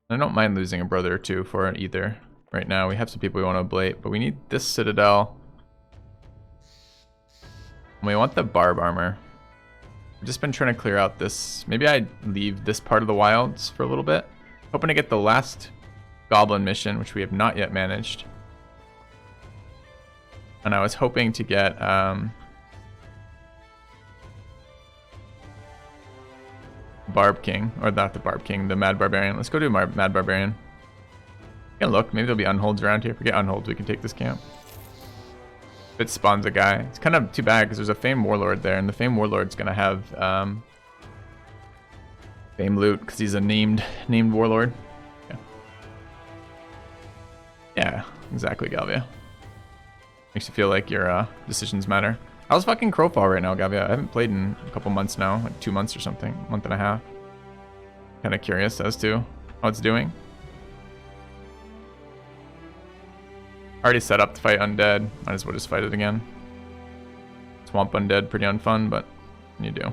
I don't mind losing a brother or two for it either. Right now, we have some people we want to ablate, but we need this citadel. We want the barb armor. I've just been trying to clear out this. Maybe I leave this part of the wilds for a little bit. Hoping to get the last Goblin mission, which we have not yet managed. And I was hoping to get Barb King, or not the Barb King, the Mad Barbarian. Let's go do Mad Barbarian. Yeah, look, maybe there'll be unholds around here. If we get unholds, we can take this camp. If it spawns a guy. It's kind of too bad because there's a Famed Warlord there, and the Famed Warlord's gonna have Fame loot because he's a named Warlord. Yeah, yeah, exactly, Galvia. Makes you feel like your decisions matter. How's fucking Crowfall right now, Galvia? I haven't played in a couple months now, like 2 months or something, month and a half. Kind of curious as to how it's doing. Already set up to fight undead. Might as well just fight it again. Swamp undead, pretty unfun, but you do.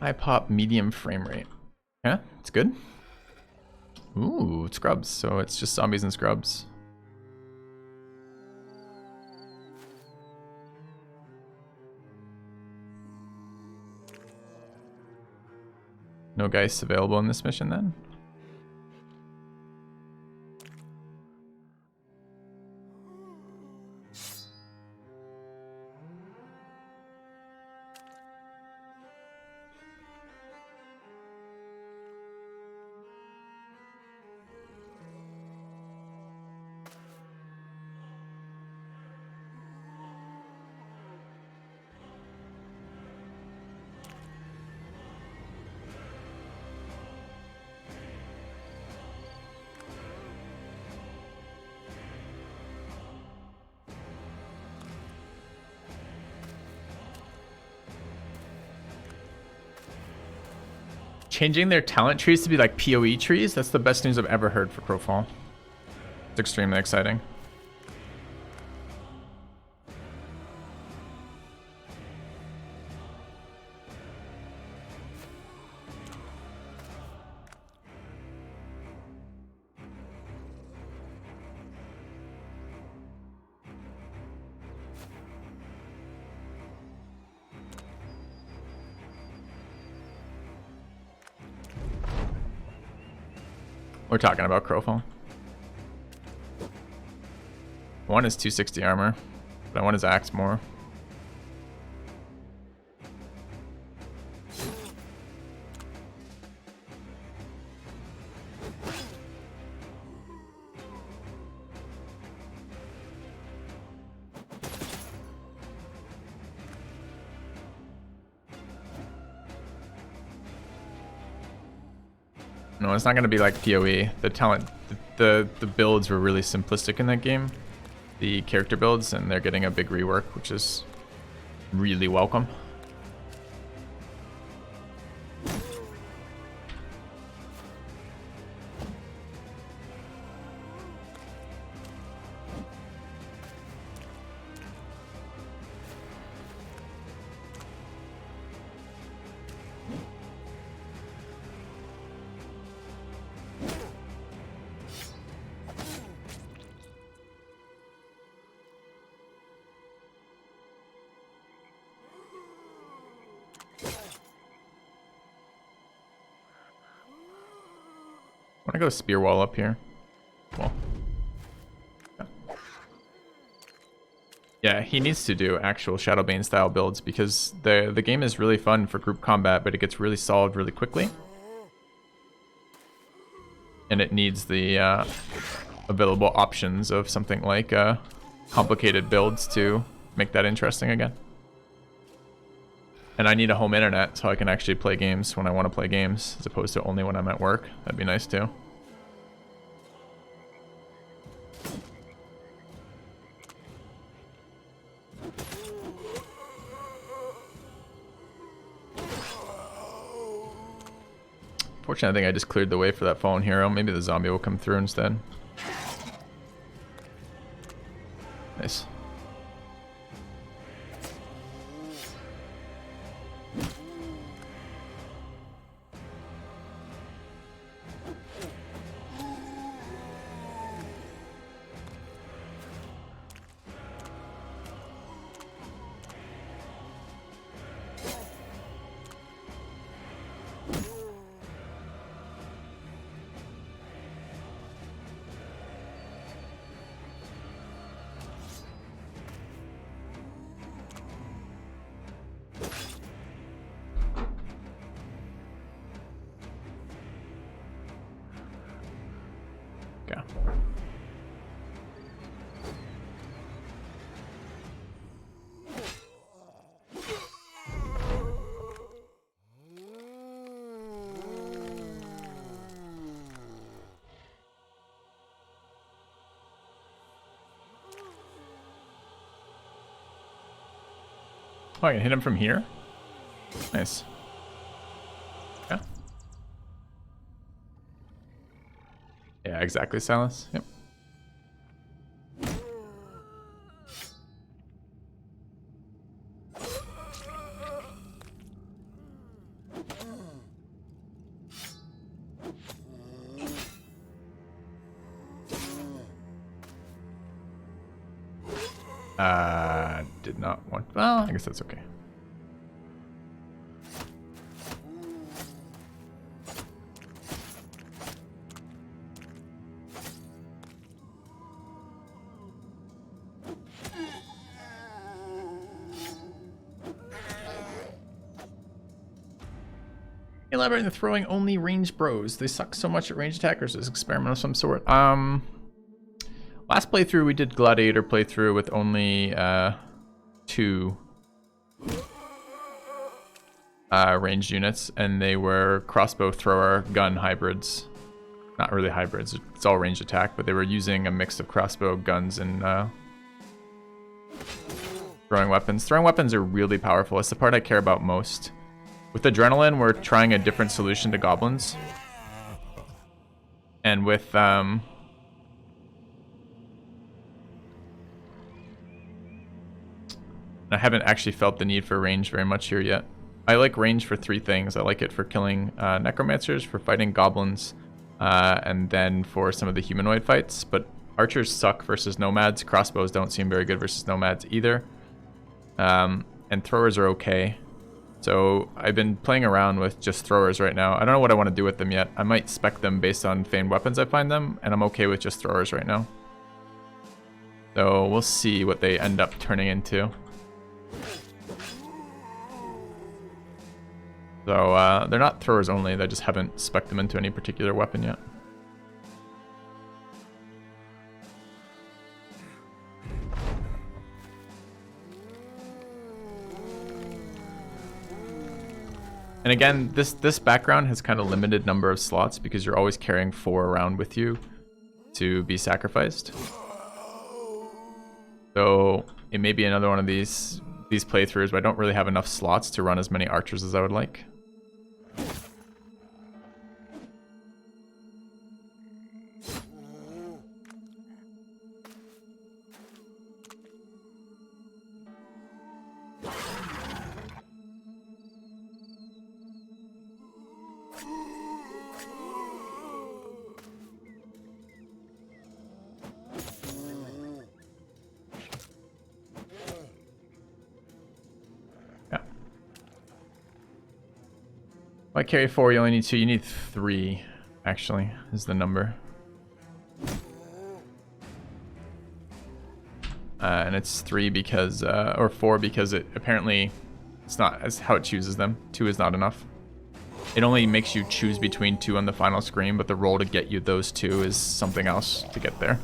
High pop, medium frame rate. Yeah, it's good. Ooh, scrubs. So it's just zombies and scrubs. No Geist available in this mission then? Changing their talent trees to be like PoE trees? That's the best news I've ever heard for Crowfall. It's extremely exciting. We're talking about Crowfall. One is 260 armor, but I want his axe more. No, it's not going to be like PoE. The talent, the builds were really simplistic in that game. The character builds, and they're getting a big rework, which is really welcome. I want to go spear wall up here. Well, yeah, he needs to do actual Shadowbane style builds because the game is really fun for group combat, but it gets really solved really quickly, and it needs the available options of something like complicated builds to make that interesting again. And I need a home internet so I can actually play games when I want to play games, as opposed to only when I'm at work. That'd be nice too. Fortunately, I think I just cleared the way for that fallen hero. Maybe the zombie will come through instead. Nice. Oh, I can hit him from here? Nice. Yeah. Yeah, exactly, Silas. Yep. Did not want. Well, I guess that's okay. Elaborating the throwing only ranged bros. They suck so much at ranged attackers. This experiment of some sort. Last playthrough we did gladiator playthrough with only 2 ranged units, and they were crossbow thrower gun hybrids. Not really hybrids. It's all ranged attack, but they were using a mix of crossbow, guns, and throwing weapons. Throwing weapons are really powerful. It's the part I care about most. With adrenaline, we're trying a different solution to goblins. And with I haven't actually felt the need for range very much here yet. I like range for 3 things. I like it for killing necromancers, for fighting goblins, and then for some of the humanoid fights. But archers suck versus nomads. Crossbows don't seem very good versus nomads either. And throwers are okay. So I've been playing around with just throwers right now. I don't know what I want to do with them yet. I might spec them based on feigned weapons I find them, and I'm okay with just throwers right now. So we'll see what they end up turning into. So they're not throwers only, they just haven't spec'd them into any particular weapon yet. And again, this background has kind of limited number of slots because you're always carrying 4 around with you to be sacrificed. So it may be another one of these playthroughs where I don't really have enough slots to run as many archers as I would like. If I carry 4, you only need 2. You need 3, actually, is the number. And it's 3 because, or 4 because it apparently, it's not as how it chooses them. 2 is not enough. It only makes you choose between 2 on the final screen, but the roll to get you those 2 is something else to get there.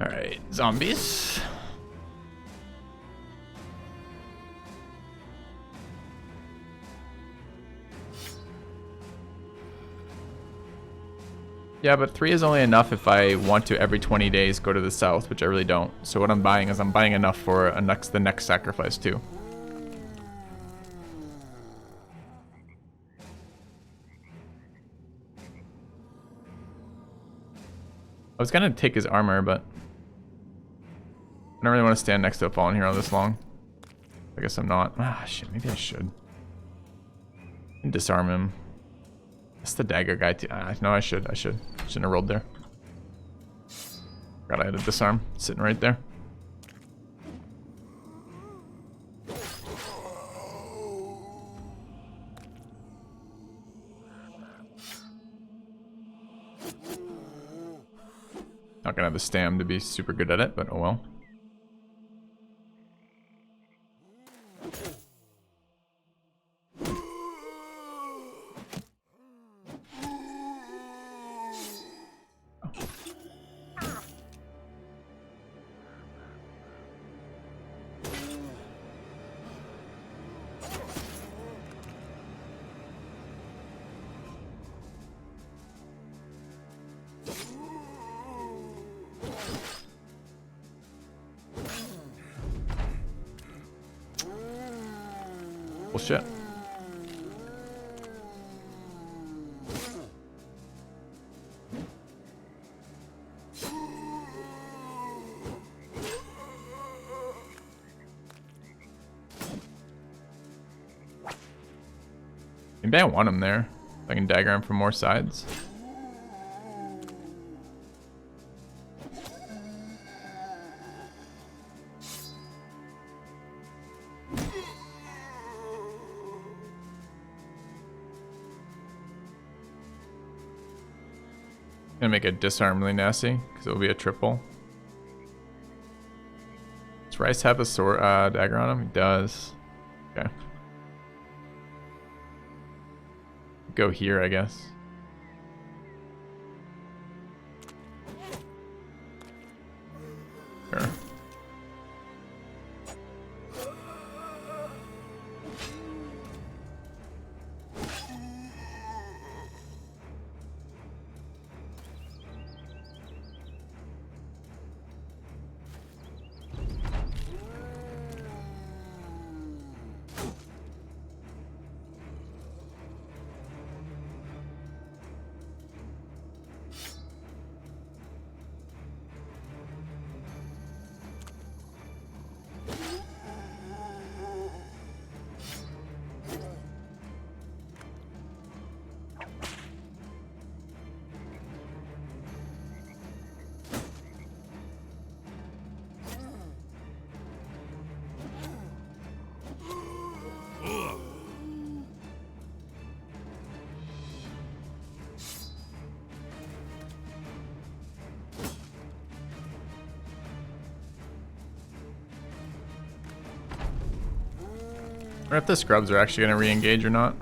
Alright, zombies. Yeah, but 3 is only enough if I want to every 20 days go to the south, which I really don't. So what I'm buying is I'm buying enough for the next sacrifice too. I was gonna take his armor, but I don't really want to stand next to a fallen hero this long. I guess I'm not. Ah, shit, maybe I should. And disarm him. That's the dagger guy too. No, I shouldn't have rolled there. Forgot I had a disarm sitting right there. Not gonna have the stam to be super good at it, but oh well. Bullshit. Maybe I want him there. I can dagger him from more sides. Gonna make a disarm really nasty because it'll be a triple. Does Rice have a sword dagger on him? He does. Okay. Go here, I guess. Sure. Or if the scrubs are actually going to re-engage or not.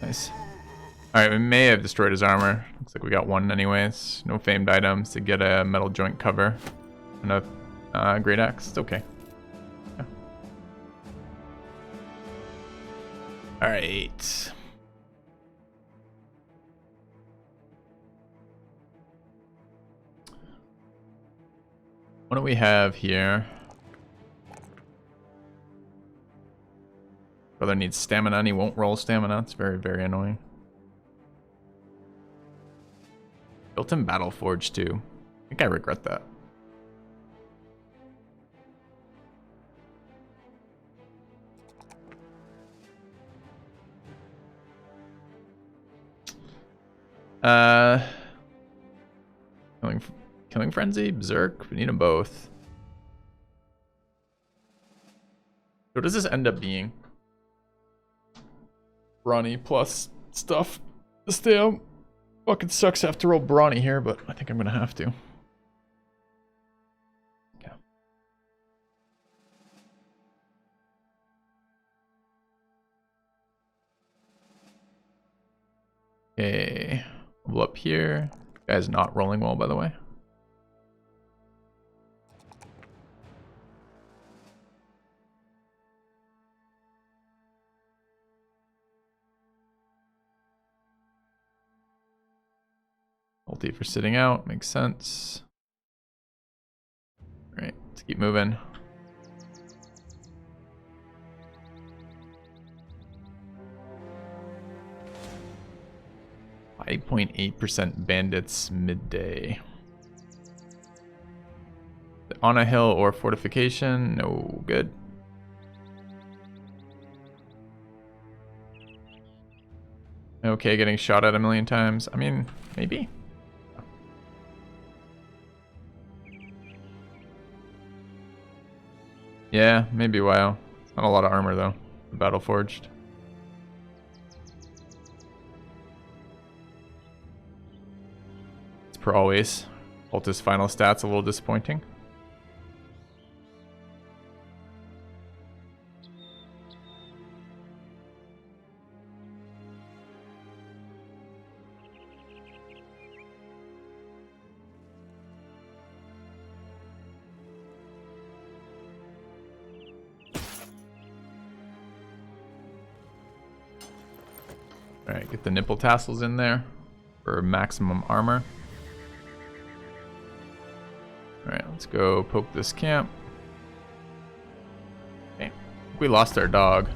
Nice. Alright, we may have destroyed his armor. Looks like we got one anyways. No famed items to get a metal joint cover. And a great axe. It's okay. Yeah. Alright. What do we have here? Brother needs stamina and he won't roll stamina. It's very, very annoying. Built-in Battle Forge too. I think I regret that. Killing Frenzy, Berserk, we need them both. What does this end up being? Brawny plus stuff. This damn fucking sucks to have to roll Brawny here, but I think I'm gonna have to. Yeah. Okay, level up here. Guy's not rolling well, by the way. Ulti for sitting out, makes sense. All right, let's keep moving. .8% bandits midday. On a hill or fortification, no good. Okay, getting shot at a million times. I mean, maybe. Yeah, maybe. Wow. It's not a lot of armor though. Battle Forged. It's per always. Ulta's final stats a little disappointing. Alright, get the nipple tassels in there for maximum armor. Alright, let's go poke this camp. Okay, we lost our dog.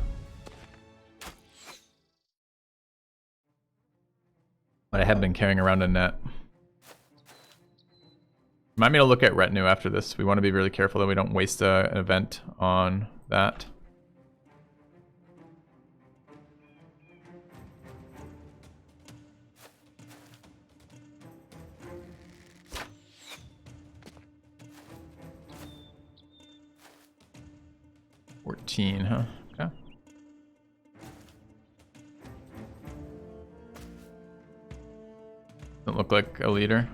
But I had been carrying around a net. Remind me to look at retinue after this. We want to be really careful that we don't waste an event on that. Huh? Okay. Doesn't look like a leader.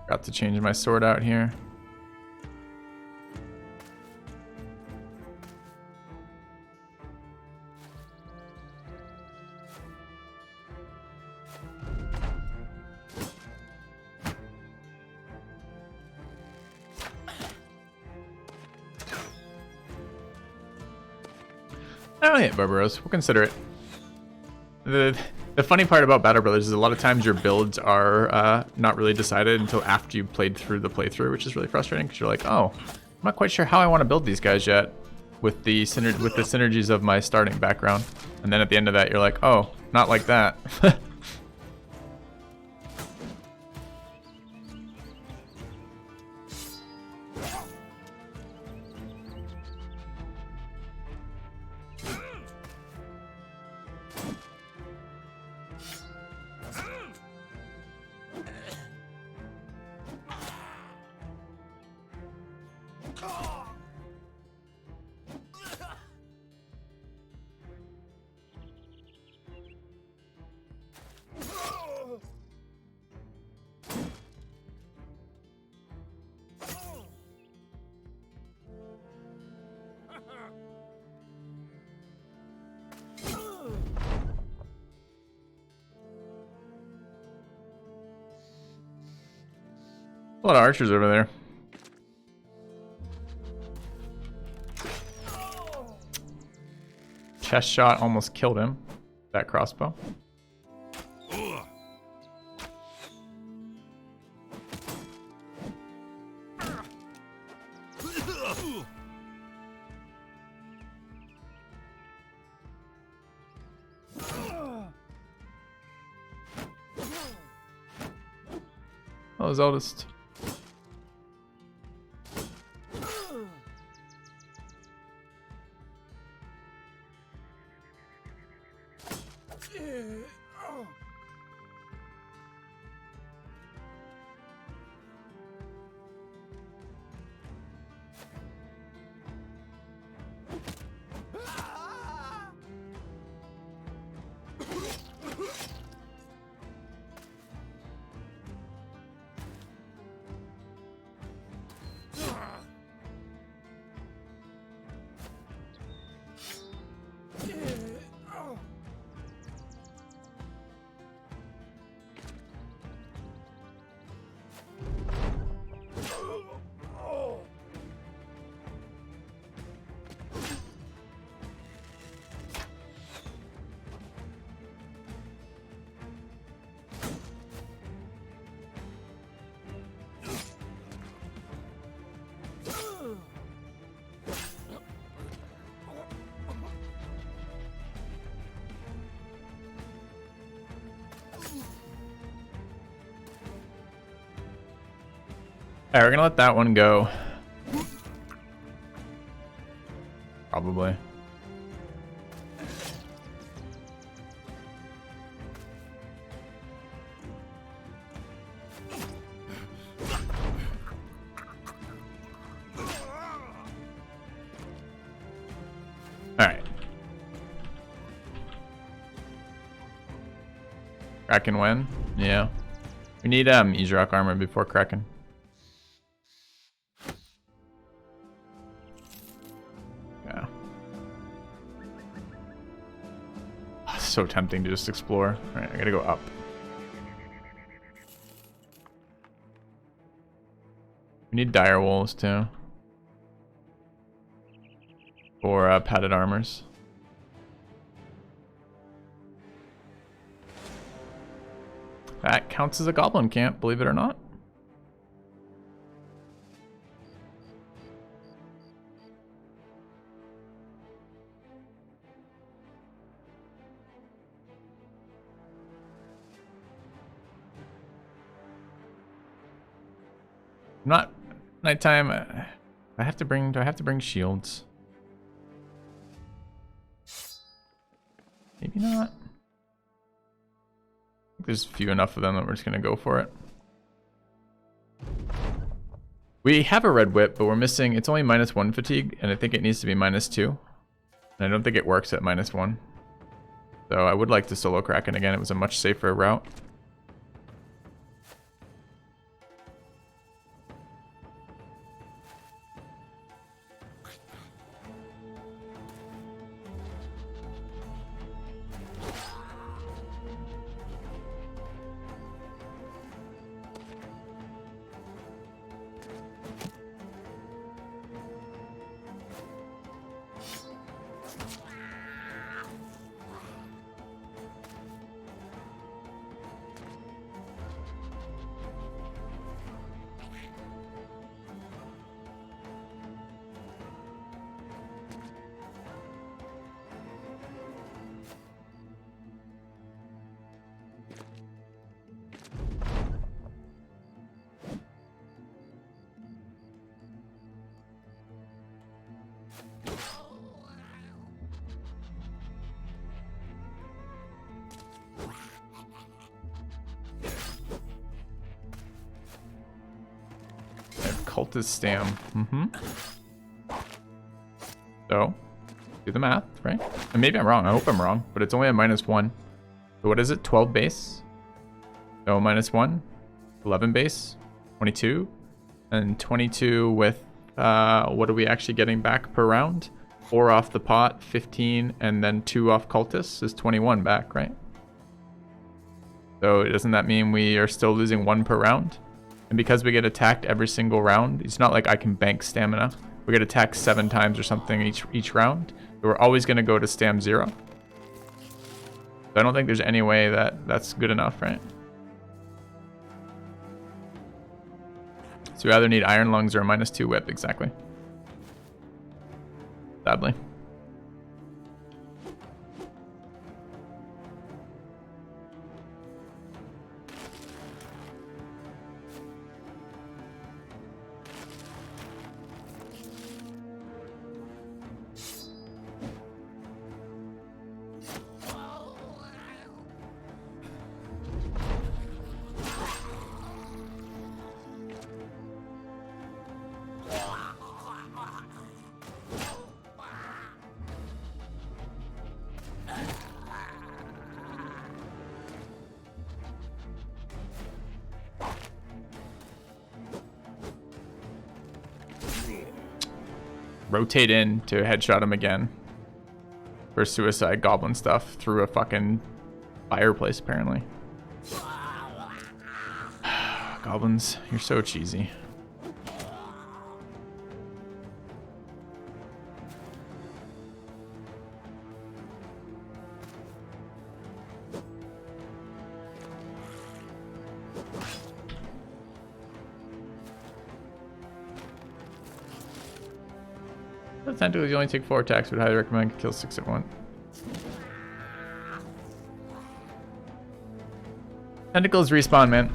Got to change my sword out here. Oh yeah, Barbaros. We'll consider it. The funny part about Battle Brothers is a lot of times your builds are not really decided until after you've played through the playthrough, which is really frustrating because you're like, oh, I'm not quite sure how I want to build these guys yet with the synergies of my starting background. And then at the end of that, you're like, oh, not like that. A lot of archers over there. Chest shot almost killed him. That crossbow. Oh, his eldest. Alright, we're gonna let that one go. Probably. Alright. Kraken win? Yeah. We need Easy Rock armor before Kraken. so tempting to just explore. Alright, I gotta go up. We need dire wolves too. Or padded armors. That counts as a goblin camp, believe it or not. Not nighttime. I have to bring. Do I have to bring shields? Maybe not. I think there's few enough of them that we're just gonna go for it. We have a red whip, but we're missing. It's only -1 fatigue, and I think it needs to be -2. And I don't think it works at -1. So I would like to solo Kraken again. It was a much safer route. Cultist stam. So, do the math, right? And maybe I'm wrong. I hope I'm wrong, but it's only a -1. So what is it? 12 base? So -1, 11 base, 22, and 22 with what are we actually getting back per round? 4 off the pot, 15, and then 2 off cultists is 21 back, right? So doesn't that mean we are still losing 1 per round? And because we get attacked every single round, it's not like I can bank stamina. We get attacked 7 times or something each round. So we're always going to go to stam 0. So I don't think there's any way that that's good enough, right? So we either need Iron Lungs or a -2 whip, exactly. Sadly. Rotate in to headshot him again for suicide goblin stuff through a fucking fireplace, apparently. Goblins, you're so cheesy. Tentacles, you only take 4 attacks. Would highly recommend kill 6 at once. Tentacles respawn, man.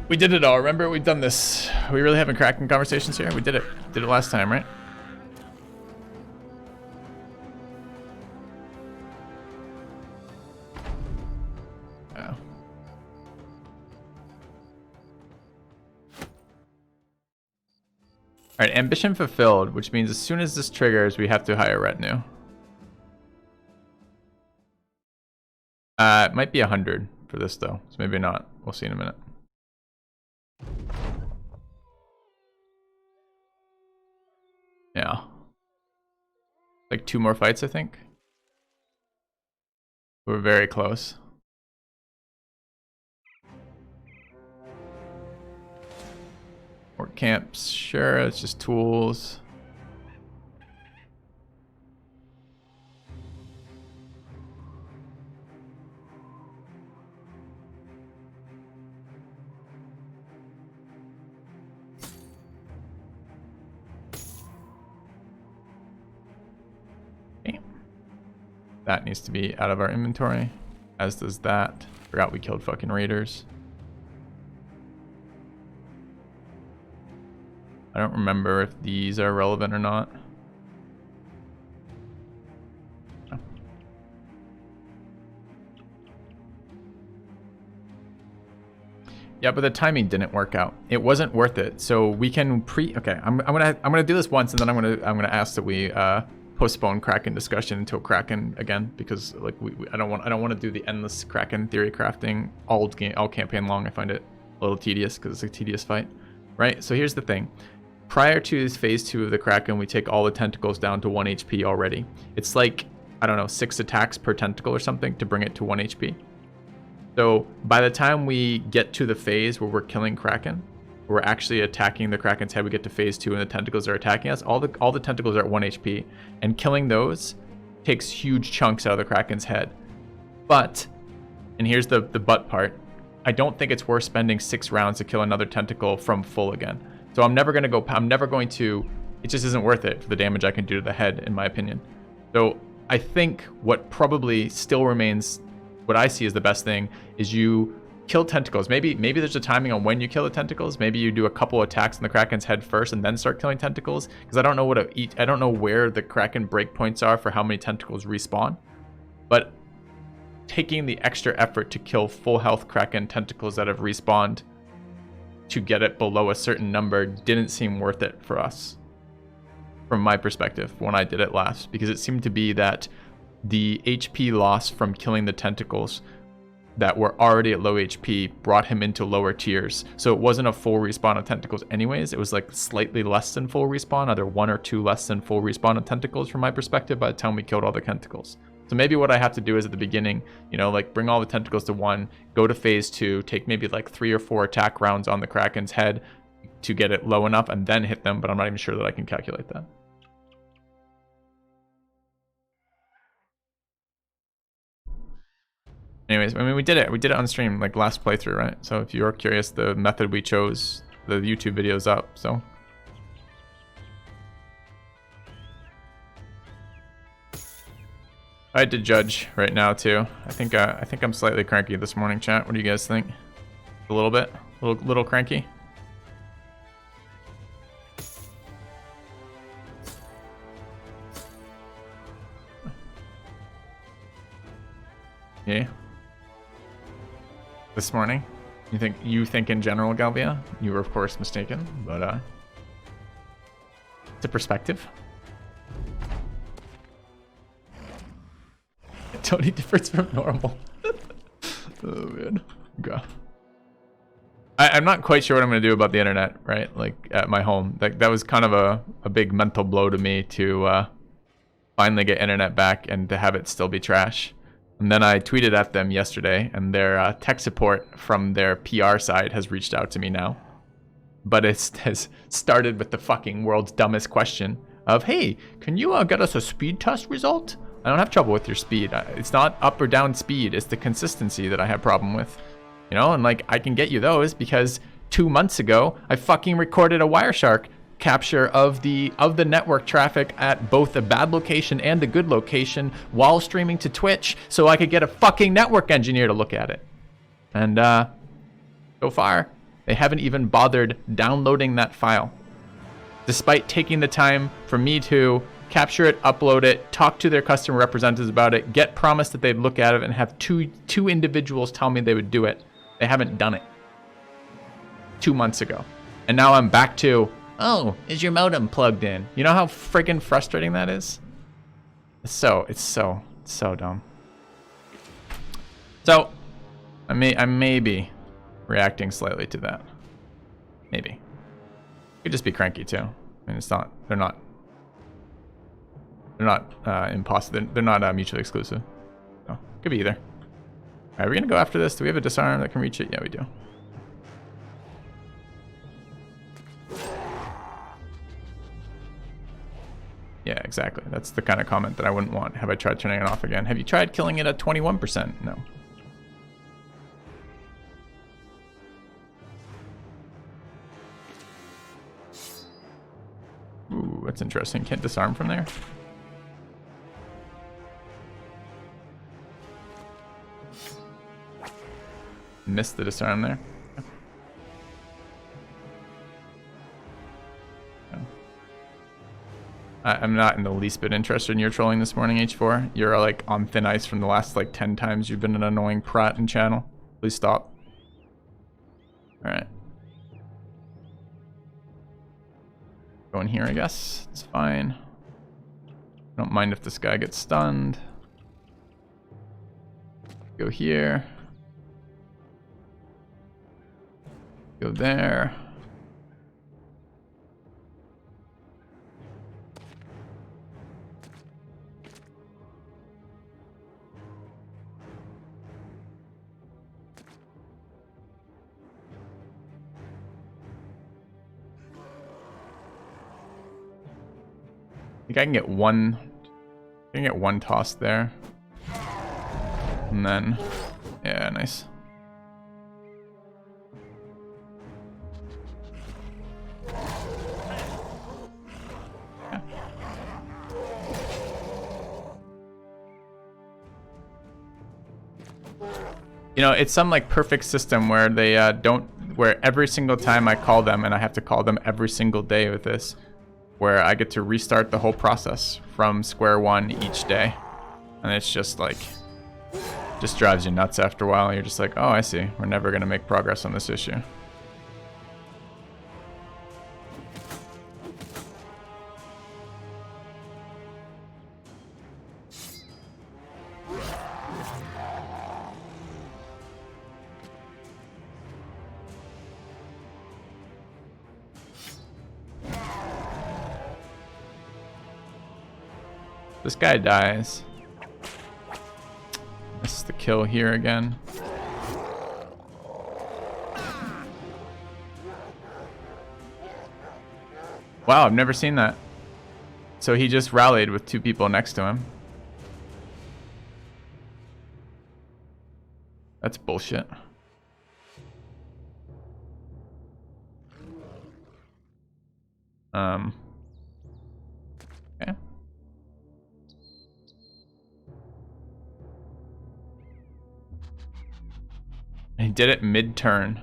We did it all. Remember, we've done this. Are we really having Kraken conversations here? We did it. Did it last time, right? Oh. Alright, ambition fulfilled, which means as soon as this triggers, we have to hire retinue. It might be 100 for this though, so maybe not. We'll see in a minute. Yeah. Like 2 more fights, I think. We're very close. More camps, sure, it's just tools. Okay. That needs to be out of our inventory, as does that. Forgot we killed fucking raiders. I don't remember if these are relevant or not. Oh. Yeah, but the timing didn't work out. It wasn't worth it. So we can okay, I'm gonna do this once, and then I'm gonna ask that we postpone Kraken discussion until Kraken again, because like I don't want to do the endless Kraken theory crafting all campaign long. I find it a little tedious because it's a tedious fight, right? So here's the thing. Prior to phase 2 of the Kraken, we take all the tentacles down to 1 HP already. It's like, I don't know, 6 attacks per tentacle or something to bring it to 1 HP. So by the time we get to the phase where we're killing Kraken, we're actually attacking the Kraken's head, we get to phase 2 and the tentacles are attacking us, all the tentacles are at 1 HP. And killing those takes huge chunks out of the Kraken's head. But, and here's the but part, I don't think it's worth spending 6 rounds to kill another tentacle from full again. So I'm never going to, it just isn't worth it for the damage I can do to the head, in my opinion. So I think what probably still remains, what I see as the best thing, is you kill tentacles. Maybe there's a timing on when you kill the tentacles. Maybe you do a couple attacks on the Kraken's head first and then start killing tentacles. Because I don't know where the Kraken breakpoints are for how many tentacles respawn. But taking the extra effort to kill full health Kraken tentacles that have respawned to get it below a certain number didn't seem worth it for us, from my perspective, when I did it last, because it seemed to be that the HP loss from killing the tentacles that were already at low HP brought him into lower tiers. So it wasn't a full respawn of tentacles anyways. It was like slightly less than full respawn, either 1 or 2 less than full respawn of tentacles from my perspective by the time we killed all the tentacles. So maybe what I have to do is at the beginning, you know, like bring all the tentacles to 1, go to phase 2, take maybe like 3 or 4 attack rounds on the Kraken's head to get it low enough and then hit them, but I'm not even sure that I can calculate that. Anyways, I mean, we did it on stream, like last playthrough, right? So if you're curious, the method we chose, the YouTube video's up, so. I had to judge right now too. I think I'm slightly cranky this morning, chat. What do you guys think? A little bit? Little cranky? Yeah. This morning? You think in general, Galvia? You were of course mistaken, but it's a perspective. Totally different from normal. Oh man. Okay. I'm not quite sure what I'm gonna do about the internet, right? Like at my home. That was kind of a big mental blow to me to finally get internet back and to have it still be trash. And then I tweeted at them yesterday, and their tech support from their PR side has reached out to me now. But it has started with the fucking world's dumbest question of, hey, can you get us a speed test result? I don't have trouble with your speed. It's not up or down speed. It's the consistency that I have problem with. You know, and like I can get you those because 2 months ago, I fucking recorded a Wireshark capture of the network traffic at both the bad location and the good location while streaming to Twitch so I could get a fucking network engineer to look at it. And so far, they haven't even bothered downloading that file. Despite taking the time for me to capture it, upload it, talk to their customer representatives about it, get promised that they'd look at it and have two individuals tell me they would do it. They haven't done it. 2 months ago. And now I'm back to, oh, is your modem plugged in? You know how friggin' frustrating that is? It's so dumb. So, I may be reacting slightly to that. Maybe. Could just be cranky too. I mean, it's not, they're not impossible. They're not mutually exclusive. So. Could be either. Alright, we're gonna go after this. Do we have a disarm that can reach it? Yeah, we do. Yeah, exactly. That's the kind of comment that I wouldn't want. Have I tried turning it off again? Have you tried killing it at 21%? No. Ooh, that's interesting. Can't disarm from there? Missed the disarm there. I'm not in the least bit interested in your trolling this morning, H4. You're like on thin ice from the last like 10 times you've been an annoying prat in channel. Please stop. Alright. Go in here, I guess. It's fine. Don't mind if this guy gets stunned. Go here. Go there. I think I can get one toss there. And then, yeah, nice. Yeah. You know, it's some like perfect system where they where every single time I call them, and I have to call them every single day with this, where I get to restart the whole process from square one each day. And it's just like, just drives you nuts after a while. You're just like, oh, I see. We're never going to make progress on this issue. This guy dies. This is the kill here again. Wow, I've never seen that. So he just rallied with 2 people next to him. That's bullshit. Okay. He did it mid-turn.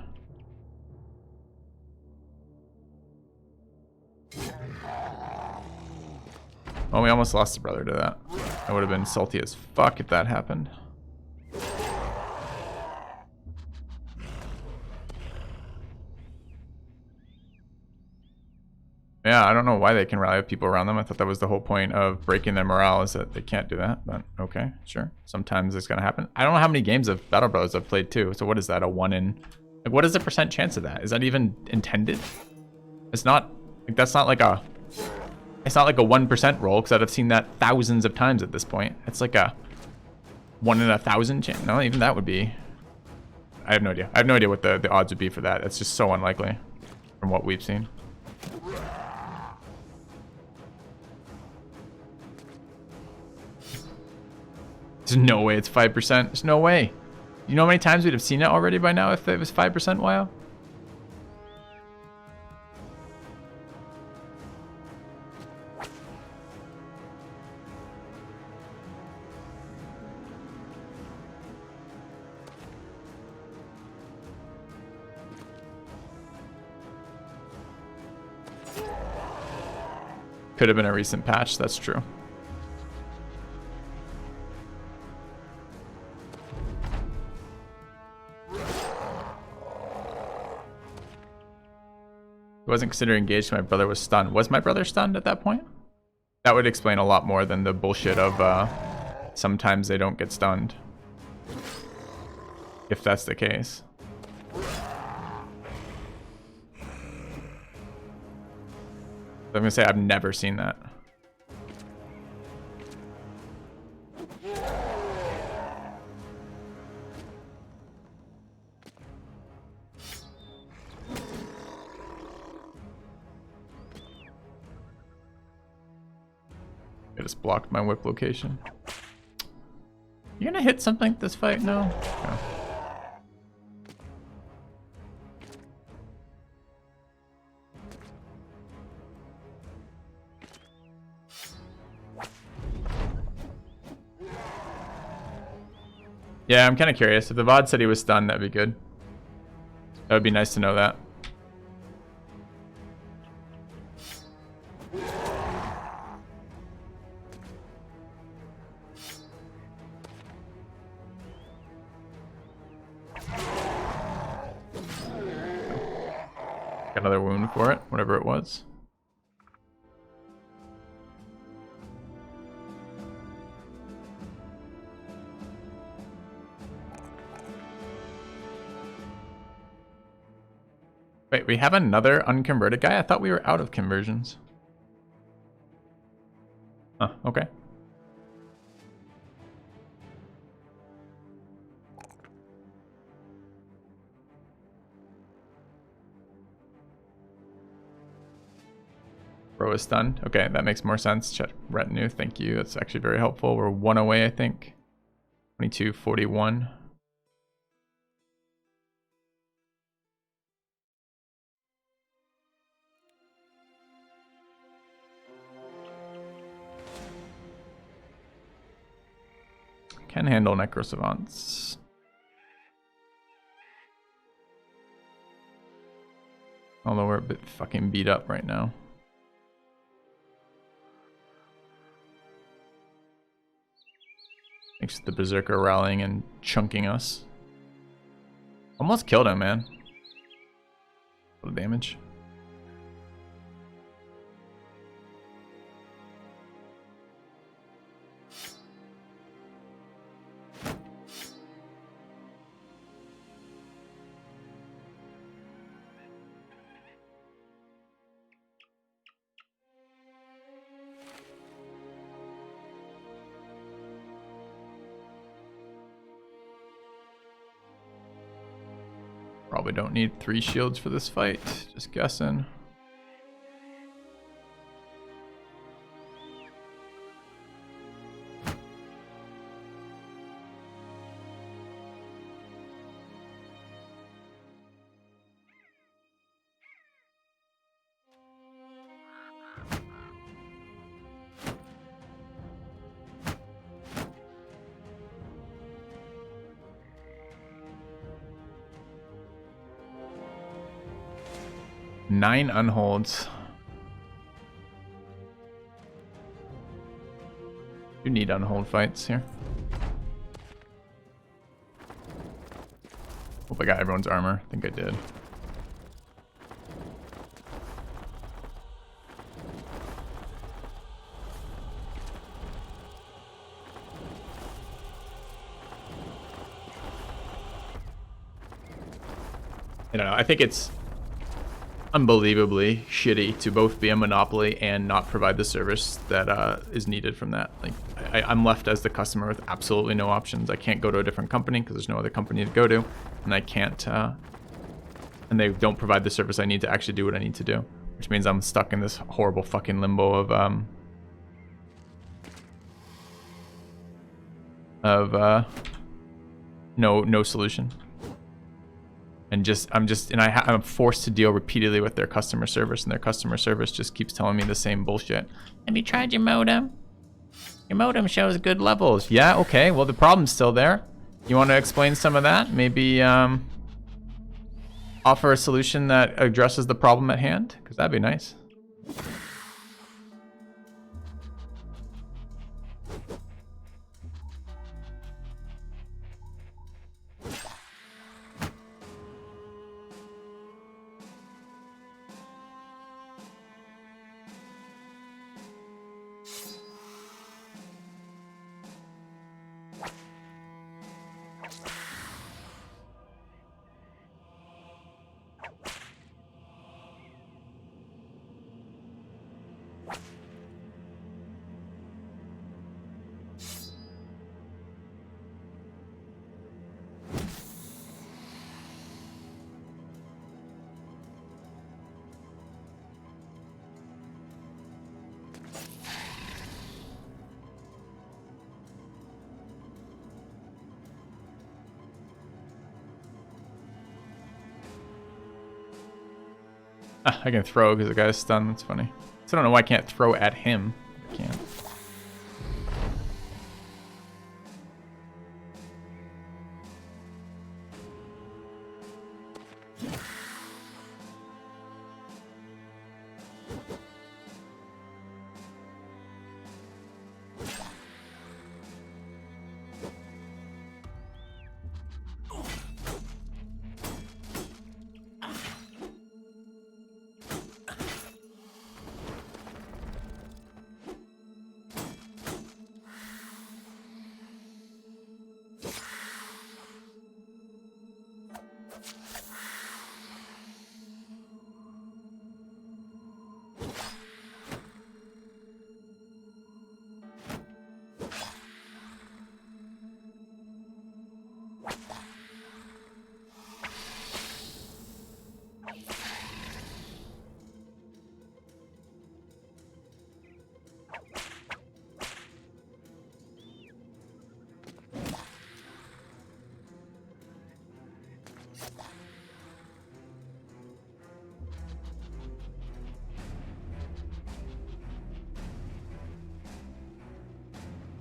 Oh, we almost lost a brother to that. I would have been salty as fuck if that happened. Yeah, I don't know why they can rally with people around them. I thought that was the whole point of breaking their morale, is that they can't do that. But okay, sure. Sometimes it's gonna happen. I don't know how many games of Battle Bros I've played too. So what is that? A 1 in? Like, what is the % chance of that? Is that even intended? It's not. Like, that's not like a. It's not like a 1% roll, because I've seen that thousands of times at this point. It's like a 1 in 1,000 chance. No, even that would be. I have no idea. I have no idea what the odds would be for that. It's just so unlikely from what we've seen. There's no way it's 5%. There's no way. You know how many times we'd have seen it already by now if it was 5% WoW? Could have been a recent patch, that's true. I wasn't considered engaged. My brother was stunned. Was my brother stunned at that point? That would explain a lot more than the bullshit of sometimes they don't get stunned. If that's the case. I'm gonna say I've never seen that. I just blocked my whip location. You gonna hit something this fight? No? No. Yeah, I'm kind of curious. If the VOD said he was stunned, that'd be good. That would be nice to know that. Got another wound for it, whatever it was. Wait, we have another unconverted guy? I thought we were out of conversions. Huh, okay. Bro is stunned. Okay, that makes more sense. Check retinue, thank you. That's actually very helpful. We're 1 away, I think. 2241. Can handle Necro Savants. Although we're a bit fucking beat up right now. Thanks to the Berserker rallying and chunking us. Almost killed him, man. A little damage. Probably don't need 3 shields for this fight. Just guessing. Nine unholds. You need unhold fights here. Hope I got everyone's armor. I think I did. I don't know. I think it's unbelievably shitty to both be a monopoly and not provide the service that is needed from that. Like, I'm left as the customer with absolutely no options. I can't go to a different company because there's no other company to go to, and I can't. And they don't provide the service I need to actually do what I need to do, which means I'm stuck in this horrible fucking limbo of no solution. And I'm forced to deal repeatedly with their customer service, and their customer service just keeps telling me the same bullshit. Have you tried your modem? Your modem shows good levels. Yeah, okay, well the problem's still there. You want to explain some of that? Maybe offer a solution that addresses the problem at hand? Because that'd be nice. Ah, I can throw because the guy's stunned. That's funny. So I don't know why I can't throw at him. I can't.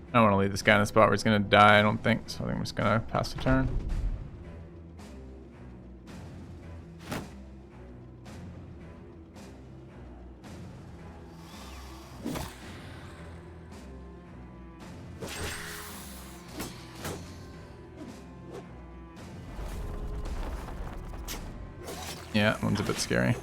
I don't want to leave this guy in a spot where he's going to die, I don't think. So I think I'm just going to pass the turn. Yeah, that one's a bit scary.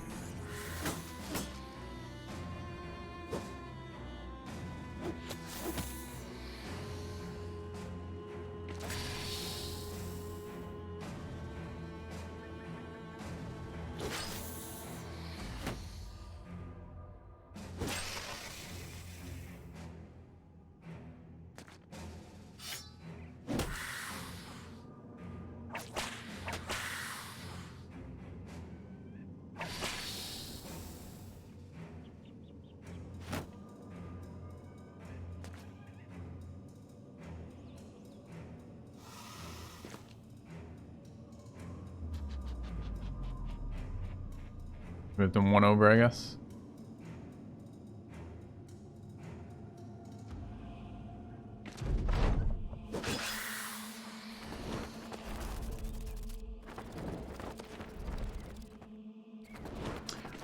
Moved them one over, I guess.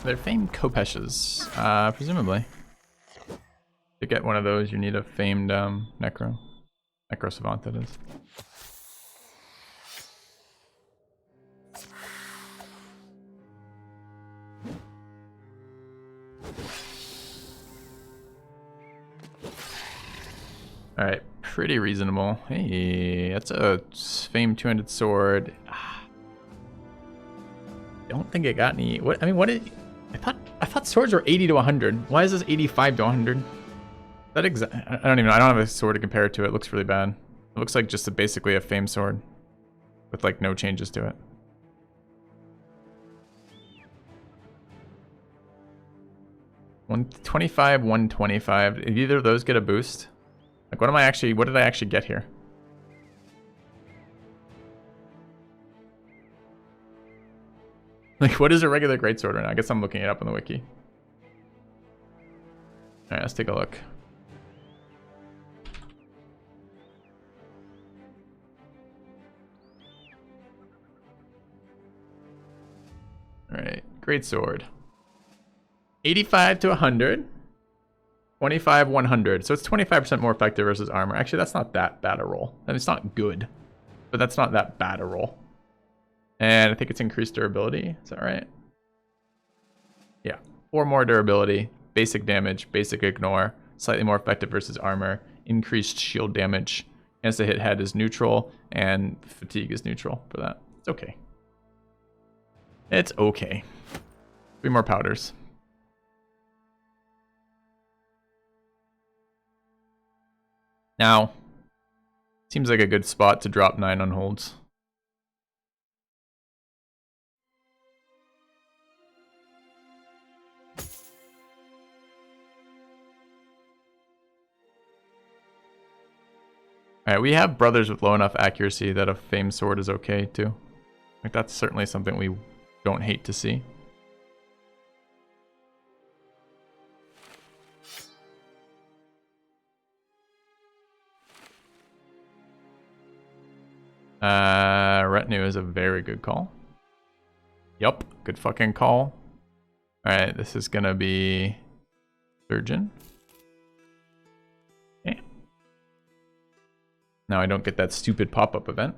They're famed Kopeshes, presumably. To get one of those, you need a famed Necro Savant, that is. Alright, pretty reasonable. Hey, that's a famed two-handed sword. Don't think it got any. What I mean, what did I thought swords were 80 to 100. Why is this 85 to 100? That I don't even know. I don't have a sword to compare it to. It looks really bad. It looks like just basically a famed sword with like no changes to it. $125, $125. Did either of those get a boost? Like, what did I actually get here? Like, what is a regular greatsword right now? I guess I'm looking it up on the wiki. Alright, let's take a look. Alright, greatsword. 85 to 100. 25, 100. So it's 25% more effective versus armor. Actually, that's not that bad a roll. I mean, it's not good, but that's not that bad a roll. And I think it's increased durability. Is that right? Yeah. 4 more durability, basic damage, basic ignore, slightly more effective versus armor, increased shield damage, chance to hit head is neutral, and fatigue is neutral for that. It's okay. It's okay. 3 more powders. Now, seems like a good spot to drop 9 on holds. Alright, we have brothers with low enough accuracy that a famed sword is okay too. Like, that's certainly something we don't hate to see. Retinue is a very good call. Yup, good fucking call. Alright, this is gonna be Surgeon. Okay. Now I don't get that stupid pop-up event.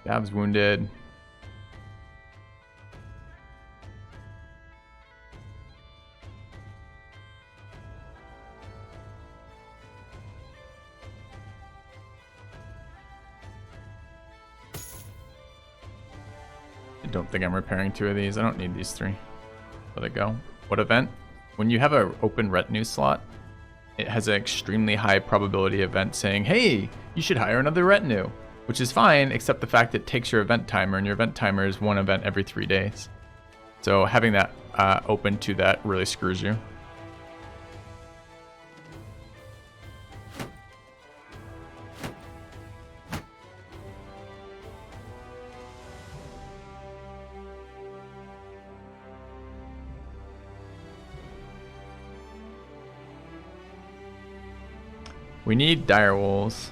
Gav's wounded. I don't think I'm repairing 2 of these. I don't need these 3. Let it go. What event? When you have an open retinue slot, it has an extremely high probability event saying, hey, you should hire another retinue, which is fine, except the fact it takes your event timer, and your event timer is 1 event every 3 days. So having that open to that really screws you. We need dire wolves.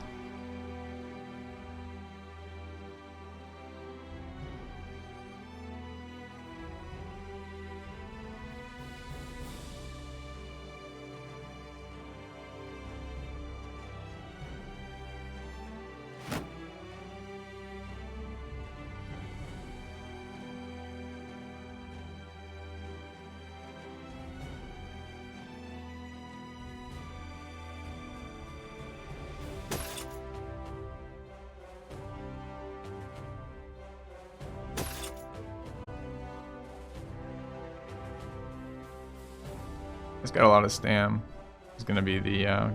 It's got a lot of stam. It's gonna be the